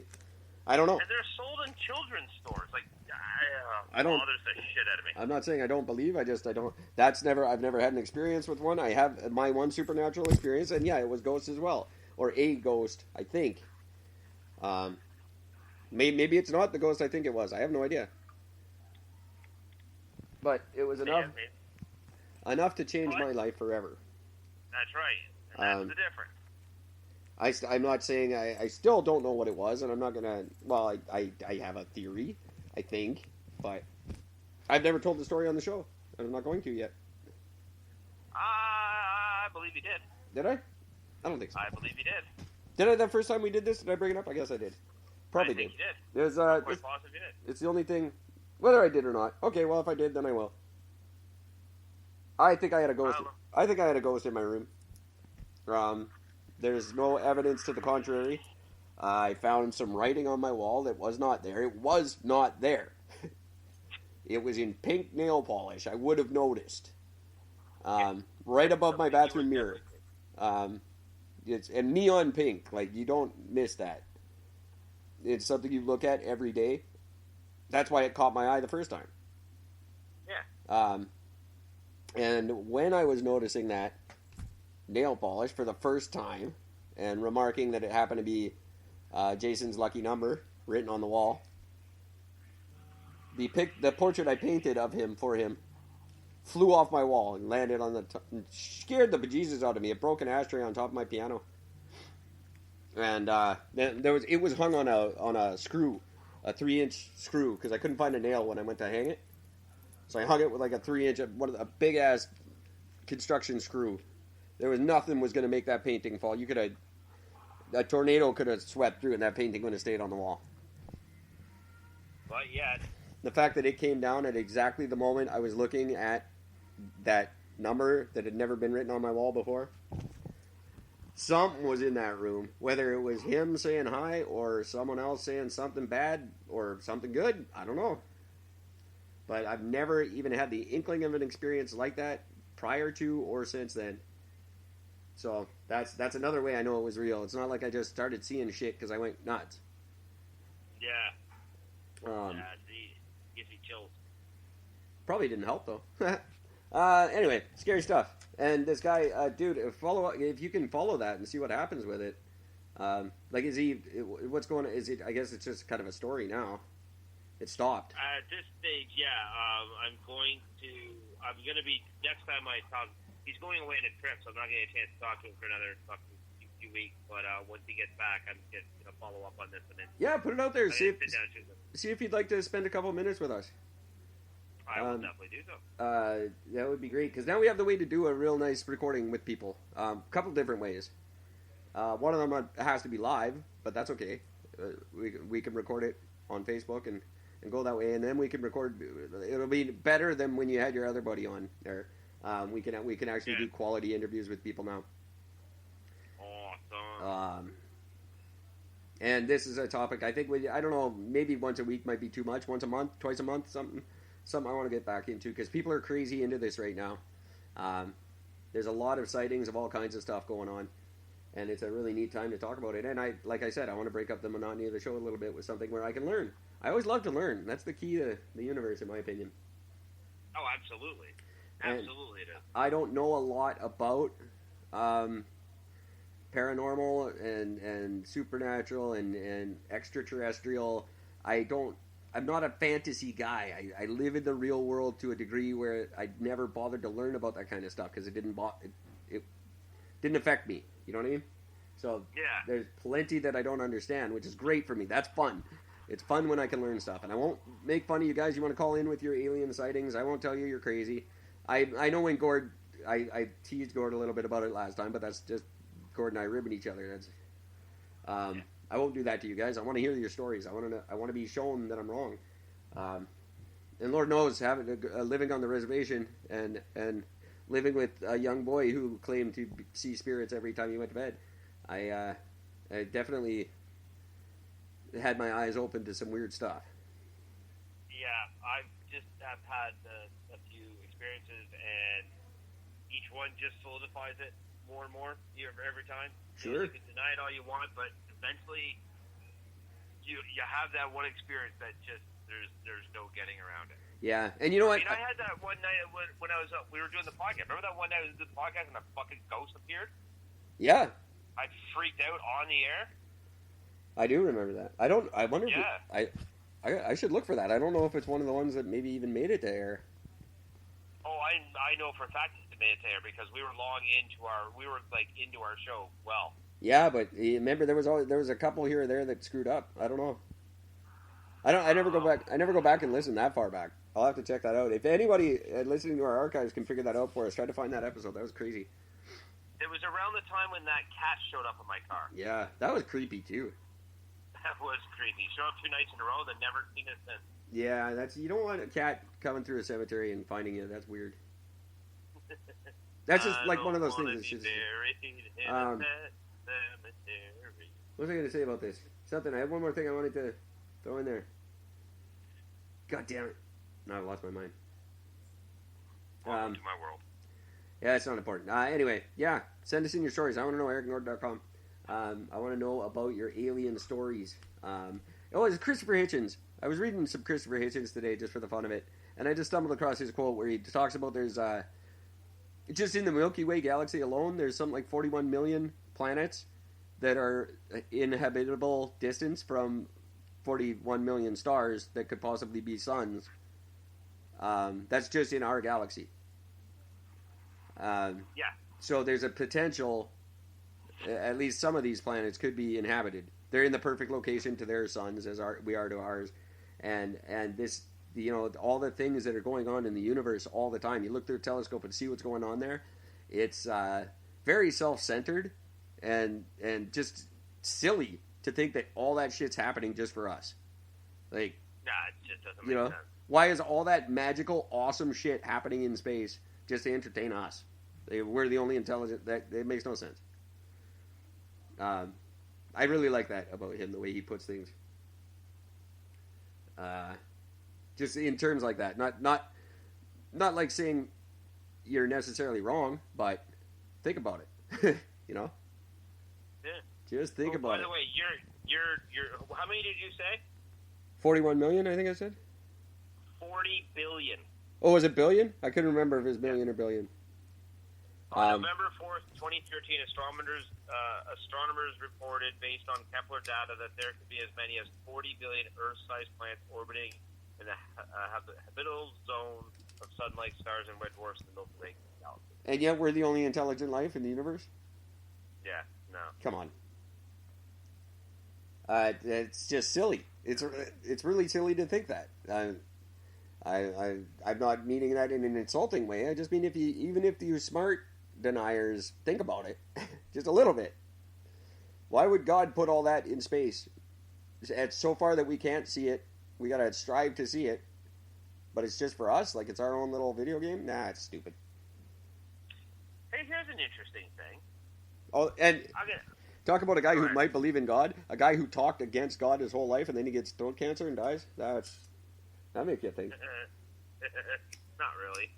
And they're sold in children's stores. Like, I don't. Bothers the shit out of me. I'm not saying I don't believe. I don't. I've never had an experience with one. I have my one supernatural experience, and yeah, it was ghosts as well, or a ghost, I think. Maybe it's not the ghost I think it was. I have no idea. But it was enough to change my life forever. That's right. And that's the difference. I'm not saying I still don't know what it was, and I'm not gonna. Well, I have a theory, I think, but I've never told the story on the show, and I'm not going to yet. I believe you did. Did I? I don't think so. I believe you did. Did I the first time we did this? Did I bring it up? I guess I did. Probably did. You did. I'm quite positive you did. It's the only thing. Whether I did or not. Okay, well, if I did, then I will. I think I had a ghost. I think I had a ghost in my room. There's no evidence to the contrary. I found some writing on my wall that was not there. It was not there. It was in pink nail polish. I would have noticed. Right above my bathroom mirror. It's and neon pink. Like, you don't miss that. It's something you look at every day. That's why it caught my eye the first time. Yeah. And when I was noticing that nail polish for the first time and remarking that it happened to be Jason's lucky number written on the wall, the portrait I painted of him for him flew off my wall and landed on and scared the bejesus out of me. It broke an ashtray on top of my piano, and it was hung on a screw, a 3-inch screw, because I couldn't find a nail when I went to hang it. So I hung it with like a 3-inch, a big ass construction screw. There was nothing was going to make that painting fall. A tornado could have swept through, and that painting would have stayed on the wall. But yet, the fact that it came down at exactly the moment I was looking at that number that had never been written on my wall before. Something was in that room. Whether it was him saying hi or someone else saying something bad or something good, I don't know. But I've never even had the inkling of an experience like that prior to or since then. So that's another way I know it was real. It's not like I just started seeing shit because I went nuts. Yeah. Gives me chills. Probably didn't help though. Anyway, scary stuff. And this guy, dude, if you can follow that and see what happens with it. What's going on? I guess it's just kind of a story now. It stopped. At this stage, yeah. I'm going to be, next time I talk, he's going away on a trip, so I'm not going to get a chance to talk to him for another few weeks. But once he gets back, I'm just going to follow up on this. And then put it out there. See if if you'd like to spend a couple minutes with us. I will definitely do so. That would be great, because now we have the way to do a real nice recording with people. A couple different ways. One of them has to be live, but that's okay. We can record it on Facebook and go that way, and then we can record. It'll be better than when you had your other buddy on there. We can actually do quality interviews with people now. Awesome. And this is a topic I think I don't know, maybe once a week might be too much. Once a month, twice a month, something I want to get back into, because people are crazy into this right now. There's a lot of sightings of all kinds of stuff going on, and it's a really neat time to talk about it. And like I said, I want to break up the monotony of the show a little bit with something where I can learn. I always love to learn. That's the key to the universe, in my opinion. Oh, absolutely. Absolutely. I don't know a lot about paranormal and supernatural and extraterrestrial. I'm not a fantasy guy. I live in the real world to a degree where I never bothered to learn about that kind of stuff because it didn't affect me. You know what I mean? So there's plenty that I don't understand, which is great for me. That's fun. It's fun when I can learn stuff. And I won't make fun of you guys. You want to call in with your alien sightings, I won't tell you you're crazy. I know when Gord, I teased Gord a little bit about it last time, but that's just Gord and I ribbing each other. That's I won't do that to you guys. I want to hear your stories. I want to be shown that I'm wrong. And Lord knows, living on the reservation and living with a young boy who claimed to see spirits every time he went to bed, I definitely had my eyes open to some weird stuff. Yeah, I just have had a few experiences, and each one just solidifies it more and more every time. Sure. You can deny it all you want, but eventually you have that one experience that just there's no getting around it. Yeah, and you know what? I had that one night when I was we were doing the podcast. Remember that one night we was doing the podcast and a fucking ghost appeared? Yeah. I freaked out on the air. I do remember that. I wonder. Yeah. I should look for that. I don't know if it's one of the ones that maybe even made it to air. Oh, I know for a fact it made it to air because we were into our show. Well. Yeah, but remember there was a couple here or there that screwed up. I don't know. I never go back. I never go back and listen that far back. I'll have to check that out. If anybody listening to our archives can figure that out for us, try to find that episode. That was crazy. It was around the time when that cat showed up in my car. Yeah, that was creepy too. That was creepy. Showed up 2 nights in a row, then never seen it since. Yeah, you don't want a cat coming through a cemetery and finding you. That's weird. That's just like one of those things. That's just, what was I going to say about this? Something. I had one more thing I wanted to throw in there. God damn it! Now I've lost my mind. Welcome to my world. Yeah, it's not important. Anyway, yeah, send us in your stories. I want to know, ericnord.com. I want to know about your alien stories. It's Christopher Hitchens. I was reading some Christopher Hitchens today just for the fun of it, and I just stumbled across his quote where he talks about there's just in the Milky Way galaxy alone, there's something like 41 million planets that are in habitable distance from 41 million stars that could possibly be suns. That's just in our galaxy. Yeah. So there's a potential, at least some of these planets could be inhabited. They're in the perfect location to their suns as we are to ours, and this, all the things that are going on in the universe all the time. You look through a telescope and see what's going on there. It's very self-centered and just silly to think that all that shit's happening just for us. Like, nah, it just doesn't make sense. Why is all that magical, awesome shit happening in space just to entertain us? We're the only intelligent. That it makes no sense. I really like that about him, the way he puts things. Just in terms like that, not like saying you're necessarily wrong, but think about it. Yeah. Just think about it. By the way, you're how many did you say? 41 million, I think I said. 40 billion. Oh, was it billion? I couldn't remember if it was million or billion. On November 4th, 2013, astronomers reported, based on Kepler data, that there could be as many as 40 billion Earth-sized planets orbiting in the habitable zone of sun-like stars and red dwarfs in the Milky Way galaxy. And yet we're the only intelligent life in the universe? Yeah, no. Come on. It's just silly. It's really silly to think that. I'm not meaning that in an insulting way. I just mean even if you smart deniers think about it, just a little bit. Why would God put all that in space? It's so far that we can't see it. We gotta strive to see it, but it's just for us. Like it's our own little video game. Nah, it's stupid. Hey, here's an interesting thing. Oh, and talk about a guy who might believe in God. A guy who talked against God his whole life, and then he gets throat cancer and dies. That makes you think. Not really.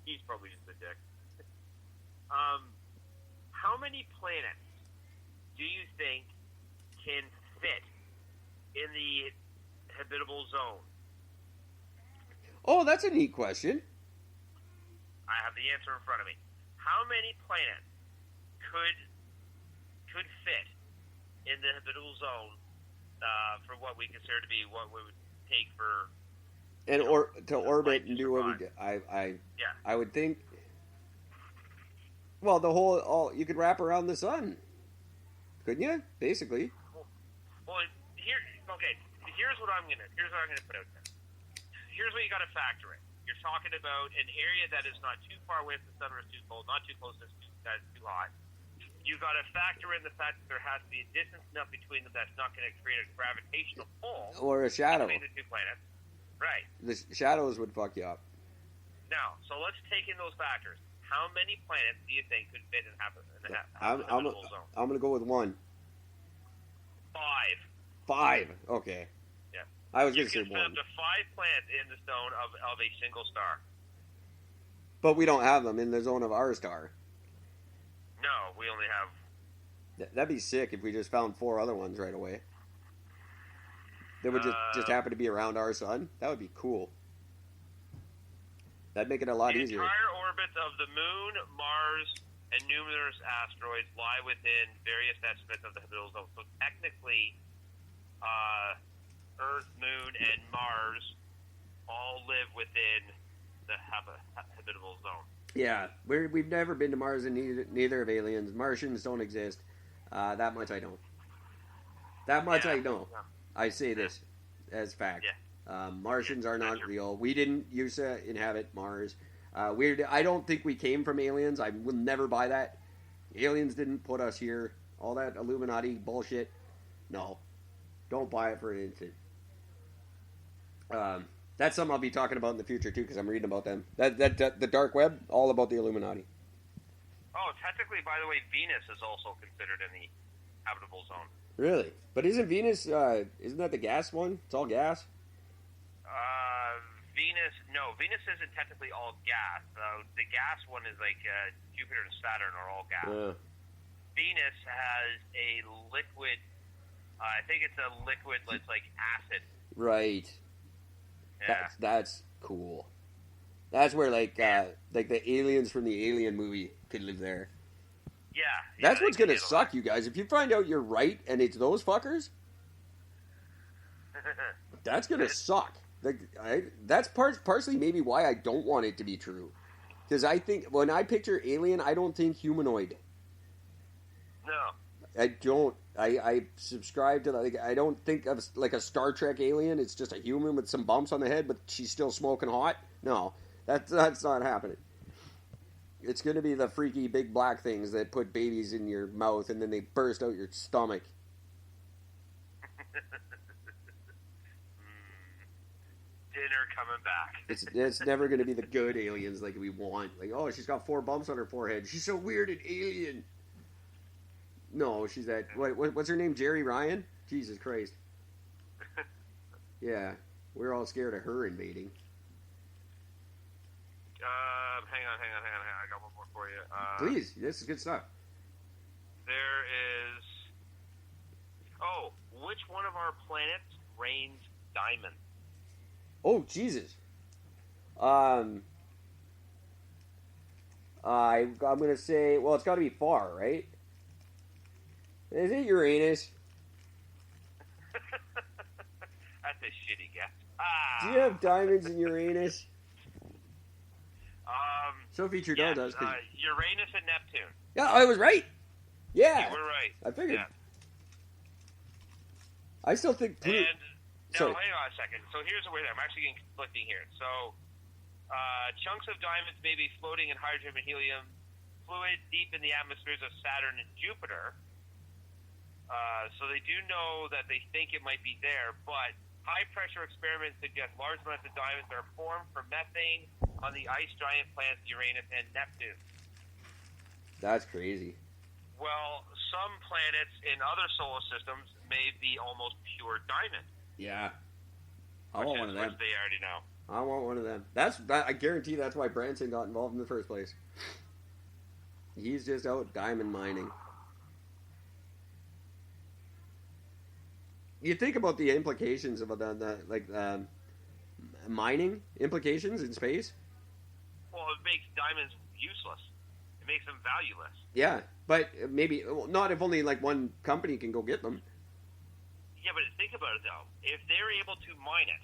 He's probably just a dick. How many planets do you think can fit in the habitable zone? Oh, that's a neat question. I have the answer in front of me. How many planets could fit in the habitable zone for what we consider to be what we would take for to orbit and do what we do? I would think. Well, you could wrap around the sun, couldn't you? Basically. Well, here's what I'm gonna put out there. Here's what you got to factor in. You're talking about an area that is not too far away from the sun or too cold, not too close, that's too hot. You got to factor in the fact that there has to be a distance enough between them that's not going to create a gravitational pull or a shadow between the two planets. Right. The shadows would fuck you up. Now, so let's take in those factors. How many planets do you think could fit in the habitable zone? I'm going to go with 1. 5. Okay. Yeah. I was going to say 1. You can fit up to 5 planets in the zone of a single star. But we don't have them in the zone of our star. No, we only have... That'd be sick if we just found 4 other ones right away. That would just happen to be around our sun. That would be cool. That'd make it a lot easier. The entire orbits of the Moon, Mars, and numerous asteroids lie within various estimates of the habitable zone. So technically, Earth, Moon, and Mars all live within the habitable zone. Yeah, we've never been to Mars, and neither of aliens. Martians don't exist. That much I know. I know. Yeah. I say this as fact. Yeah. Martians are not real. We didn't used to inhabit Mars. I don't think we came from aliens. I will never buy that. Aliens didn't put us here. All that Illuminati bullshit. No. Don't buy it for an instant. That's something I'll be talking about in the future, too, because I'm reading about them. The dark web, all about the Illuminati. Oh, technically, by the way, Venus is also considered in the habitable zone. Really? But isn't Venus, isn't that the gas one? It's all gas? Venus isn't technically all gas. The gas one is like Jupiter and Saturn are all gas. Venus has a liquid, I think it's a liquid that's like acid. Right. Yeah. That's cool. That's where like the aliens from the Alien movie could live there. Yeah. That's what's they gonna can suck, you guys. If you find out you're right and it's those fuckers, handle it. that's gonna suck. Like, that's partially maybe why I don't want it to be true. Because I think when I picture alien, I don't think humanoid. No. I don't. I subscribe to like. I don't think of like a Star Trek alien. It's just a human with some bumps on the head, but she's still smoking hot. No, that's not happening. It's going to be the freaky big black things that put babies in your mouth and then they burst out your stomach. Dinner coming back. It's never going to be the good aliens like we want. Like, oh, she's got 4 bumps on her forehead. She's so weird and alien. No, she's that. What's her name? Jerry Ryan? Jesus Christ. Yeah, we're all scared of her invading. Hang on. I got one more for you. Please, this is good stuff. There is. Oh, which one of our planets rains diamonds? Oh, Jesus. I'm going to say, well, it's got to be far, right? Is it Uranus? That's a shitty guess. Do you have diamonds in Uranus? Sophie Trudeau Yes, does. Uranus and Neptune. Yeah, I was right. Yeah. You were right. I figured. Yeah. I still think Pluto. And Sorry. hang on a second. So here's where I'm actually getting conflicting here. So chunks of diamonds may be floating in hydrogen and helium fluid deep in the atmospheres of Saturn and Jupiter. So they do know that they think it might be there, but high pressure experiments suggest large amounts of diamonds are formed from methane on the ice giant planets Uranus and Neptune. That's crazy. Well, some planets in other solar systems may be almost pure diamond. Yeah. I want one of them. Which they already know. I want one of them. I guarantee that's why Branson got involved in the first place. He's just out diamond mining. You think about the implications of the mining implications in space. Well, it makes diamonds useless. It makes them valueless. Yeah, but maybe not if only like one company can go get them. Yeah, but think about it though. If they're able to mine it,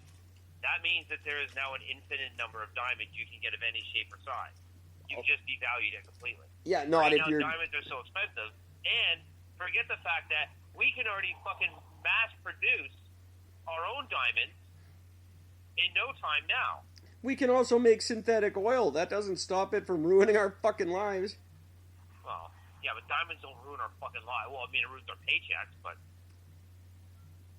that means that there is now an infinite number of diamonds you can get of any shape or size. You just devalued it completely. Yeah, not right if now, you're. Diamonds are so expensive, and forget the fact that we can already fucking mass produce our own diamonds in no time now. We can also make synthetic oil. That doesn't stop it from ruining our fucking lives. Well, yeah, but diamonds don't ruin our fucking lives. Well, I mean, it ruins our paychecks, but...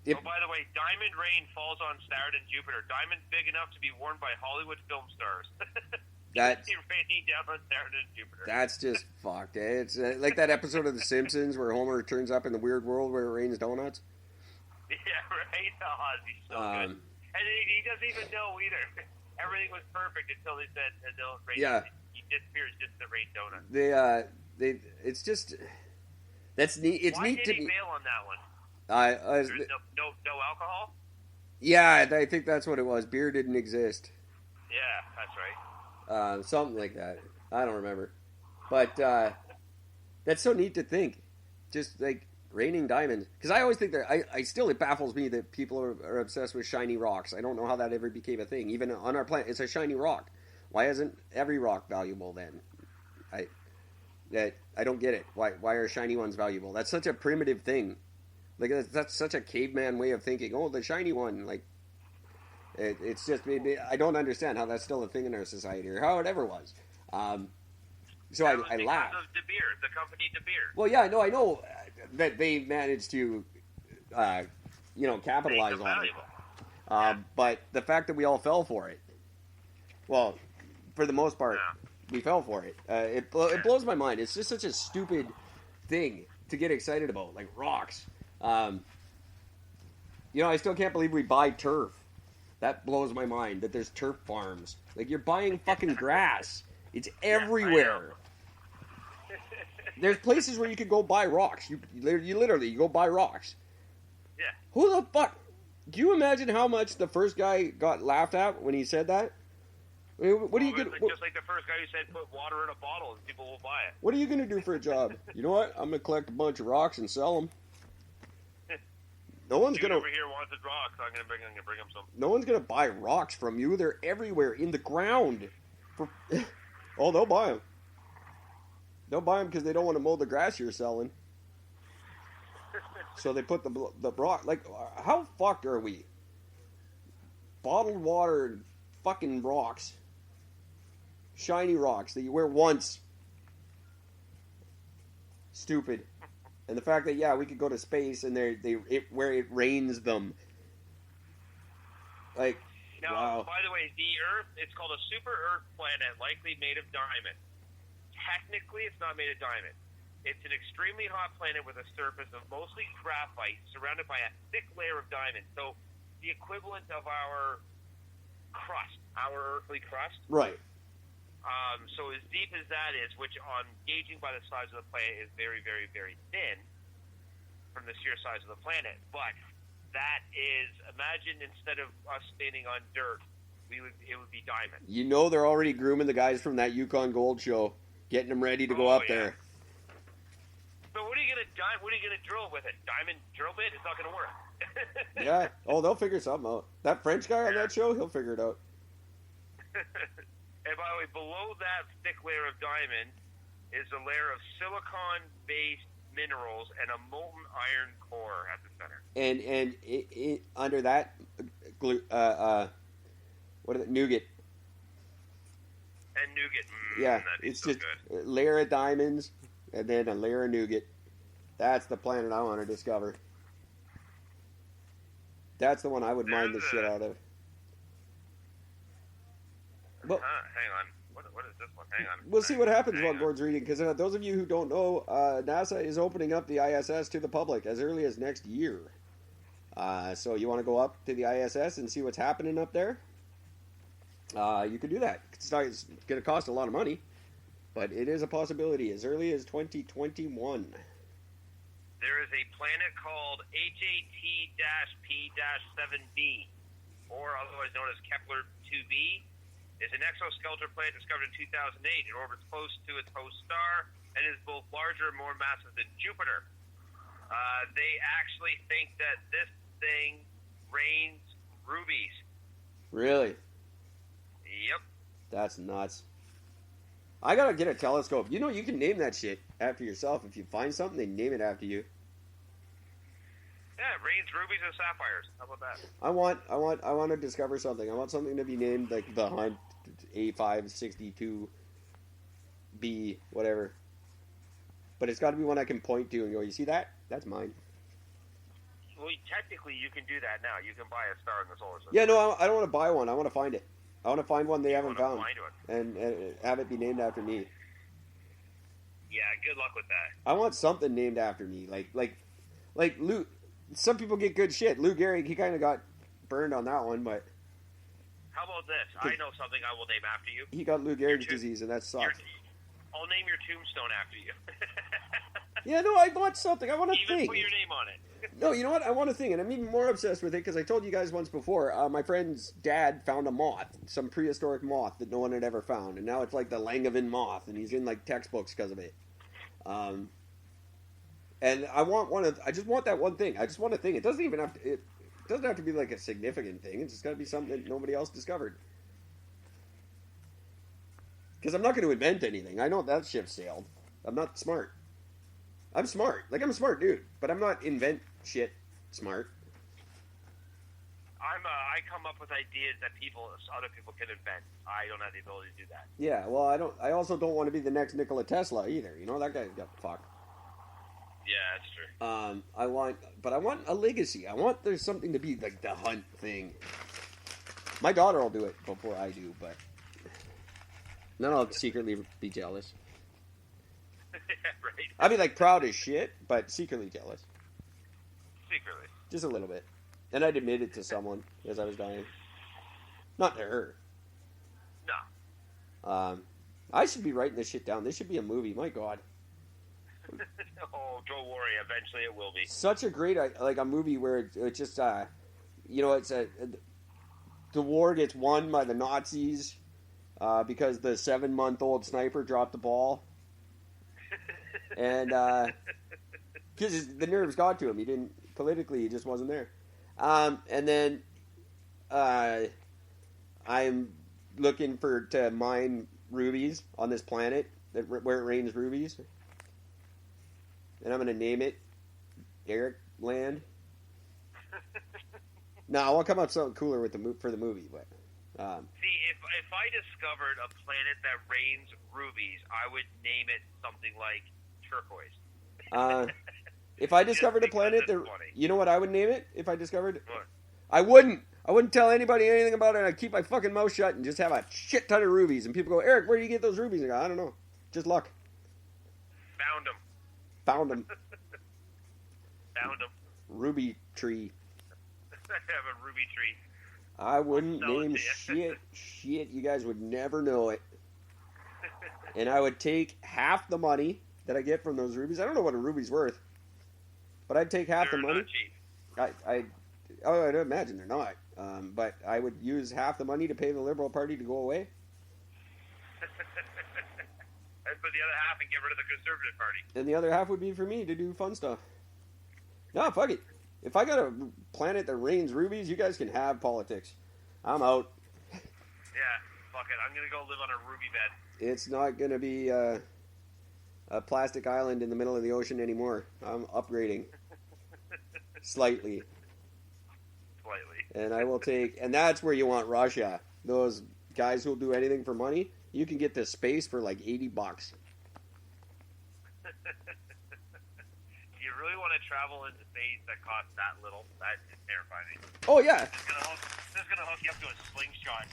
Oh, by the way, diamond rain falls on Saturn and Jupiter. Diamonds big enough to be worn by Hollywood film stars. That's raining down on Saturn and Jupiter. That's just fucked. It's like that episode of The Simpsons where Homer turns up in the weird world where it rains donuts. Yeah, right? Oh, he's so good. And he doesn't even know either. Everything was perfect until they said no rain. Yeah. He disappears just to rain donuts. It's just that's neat. It's Why neat did to he me. bail on that one? There's no alcohol? Yeah, I think that's what it was. Beer didn't exist. Yeah, that's right. Something like that. I don't remember. But that's so neat to think. Just like raining diamonds. Because I always think that it baffles me that people are obsessed with shiny rocks. I don't know how that ever became a thing. Even on our planet, it's a shiny rock. Why isn't every rock valuable then? I don't get it. Why are shiny ones valuable? That's such a primitive thing. Like that's such a caveman way of thinking. Oh, the shiny one. Like it's just I don't understand how that's still a thing in our society or how it ever was. So I laugh. Because of De Beers, the company De Beers. Well, yeah, I know that they managed to, capitalize on it. But the fact that we all fell for it, well, for the most part, we fell for it. It blows my mind. It's just such a stupid thing to get excited about, like rocks. I still can't believe we buy turf. That blows my mind that there's turf farms. Like, you're buying fucking grass. It's everywhere. There's places where you could go buy rocks. You literally go buy rocks. Yeah. Who the fuck? Do you imagine how much the first guy got laughed at when he said that? What are you gonna? Just like the first guy who said, "Put water in a bottle and people will buy it." What are you gonna do for a job? You know what? I'm gonna collect a bunch of rocks and sell them. No one's Dude gonna. over here wants a rock, so I'm gonna bring him some. No one's gonna buy rocks from you. They're everywhere in the ground. Oh, they'll buy them. They'll buy them because they don't want to mow the grass you're selling. So they put the rock. Like, how fucked are we? Bottled water and fucking rocks. Shiny rocks that you wear once. Stupid. And the fact that, yeah, we could go to space and where it rains them. Like, now, wow. by the way, the Earth, it's called a super Earth planet, likely made of diamond. Technically, it's not made of diamond. It's an extremely hot planet with a surface of mostly graphite surrounded by a thick layer of diamond. So, the equivalent of our crust, our earthly crust. Right. So as deep as that is, which on gauging by the size of the planet is very, very, very thin from the sheer size of the planet. But that is, imagine instead of us standing on dirt, it would be diamond. You know they're already grooming the guys from that Yukon Gold show, getting them ready to go up there. So what are you gonna drill with it? Diamond drill bit? It's not gonna work. Yeah. Oh, they'll figure something out. That French guy on that show, he'll figure it out. And by the way, below that thick layer of diamond is a layer of silicon-based minerals and a molten iron core at the center. And under that, what is it? Nougat. And nougat. Yeah, it's just good. A layer of diamonds and then a layer of nougat. That's the planet I want to discover. That's the one I would mine the shit out of. But, hang on. What is this one? Hang on. We'll see what happens while Gord's reading, because those of you who don't know, NASA is opening up the ISS to the public as early as next year. So you want to go up to the ISS and see what's happening up there? You can do that. It's going to cost a lot of money, but it is a possibility as early as 2021. There is a planet called HAT-P-7b, or otherwise known as Kepler 2b. It's an exoskeleton planet discovered in 2008. It orbits close to its host star and is both larger and more massive than Jupiter. They actually think that this thing rains rubies. Really? Yep. That's nuts. I gotta get a telescope. You know, you can name that shit after yourself. If you find something, they name it after you. Yeah, it rains rubies and sapphires. How about that? I want to discover something. I want something to be named like the Hunt A562B, whatever. But it's got to be one I can point to and go, you see that? That's mine. Well, technically, you can do that now. You can buy a star in the solar system. Yeah, no, I don't want to buy one. I want to find it. I want to find one they haven't found, find and have it be named after me. Yeah, good luck with that. I want something named after me, like Lou. Some people get good shit. Lou Gehrig, he kind of got burned on that one, but how about this? I know something I will name after you. He got Lou Gehrig's disease, and that sucks. I'll name your tombstone after you. Yeah, no, I want something. I want a thing. Even put your name on it. No, you know what? I want a thing, and I'm even more obsessed with it because I told you guys once before. My friend's dad found a moth, some prehistoric moth that no one had ever found, and now it's like the Langevin moth, and he's in like textbooks because of it. And I want I just want that one thing. I just want a thing. It doesn't even have to. It doesn't have to be like a significant thing. It's just got to be something that nobody else discovered. Because I'm not going to invent anything. I know that ship sailed. I'm not smart. I'm smart. Like, I'm a smart dude, but I'm not invent shit smart. I come up with ideas that other people can invent. I don't have the ability to do that. Yeah, well, I also don't want to be the next Nikola Tesla either. You know, that guy got fucked. Yeah, that's true. I want a legacy. I want there's something to be like the Hunt thing. My daughter will do it before I do, but then I'll secretly be jealous. Right. I'll be like proud as shit, but secretly jealous. Secretly. Just a little bit. And I'd admit it to someone as I was dying. Not to her. No. I should be writing this shit down. This should be a movie. My God. Oh, don't worry. Eventually it will be. Such a great, like a movie where it's just, you know, it's the war gets won by the Nazis. because the 7-month-old sniper dropped the ball. And because the nerves got to him. He didn't, politically, he just wasn't there. And then I'm looking to mine rubies on this planet where it rains rubies. And I'm going to name it Eric Land. No, I'll come up something cooler for the movie, but see, if I discovered a planet that rains rubies, I would name it something like turquoise. If I discovered a planet that, you know what I would name it? If I discovered it, What? I wouldn't tell anybody anything about it. I'd keep my fucking mouth shut and just have a shit ton of rubies. And people go, Eric, where do you get those rubies? I go, I don't know, just luck. Found them. Found them. Found them. Ruby tree. I have a ruby tree. I wouldn't I'll sell it name to you. shit. You guys would never know it. And I would take half the money that I get from those rubies. I don't know what a ruby's worth, but I'd take half They're the money. not cheap. I'd imagine they're not. But I would use half the money to pay the Liberal Party to go away. I'd put the other half and get rid of the Conservative Party. And the other half would be for me to do fun stuff. No, fuck it. If I got a planet that rains rubies, you guys can have politics. I'm out. Yeah, fuck it. I'm gonna go live on a ruby bed. It's not going to be a plastic island in the middle of the ocean anymore. I'm upgrading. Slightly. And I will take... And that's where you want Russia. Those guys who'll do anything for money. You can get to space for like $80. You really want to travel into space that costs that little? That is terrifying. Oh, yeah. This is gonna hook you up to a slingshot.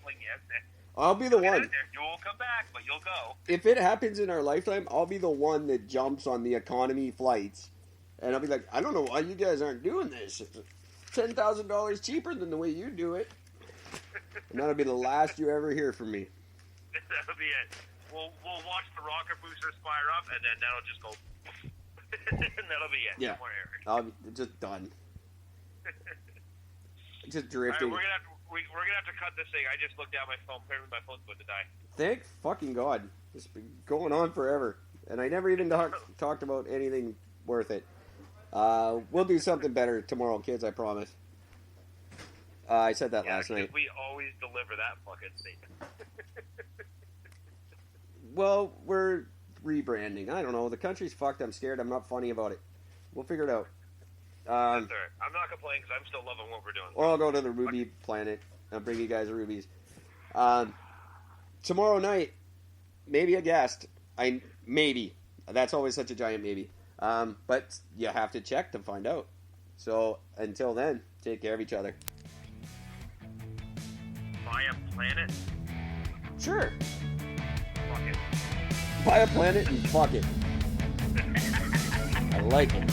Fling you out there. I'll be the Get one. out there. You won't come back, but you'll go. If it happens in our lifetime, I'll be the one that jumps on the economy flights. And I'll be like, I don't know why you guys aren't doing this. It's $10,000 cheaper than the way you do it. And that'll be the last you ever hear from me. That'll be it. We'll watch the rocket boosters fire up, and then that'll just go. And that'll be it. Yeah. No more Eric. I'll be just done. Just All right, drifting. we're gonna have to cut this thing. I just looked down my phone. Apparently, my phone's about to die. Thank fucking God. It's been going on forever. And I never even talked about anything worth it. We'll do something better tomorrow, kids, I promise. I said that last night. We always deliver that fucking statement. Well, we're rebranding. I don't know. The country's fucked. I'm scared. I'm not funny about it. We'll figure it out. That's all right. I'm not complaining because I'm still loving what we're doing. Or I'll go to the Ruby planet. I'll bring you guys rubies. Tomorrow night, maybe a guest. Maybe. That's always such a giant maybe. But you have to check to find out. So until then, take care of each other. Buy a planet? Sure. Fuck it. Buy a planet and fuck it. I like it.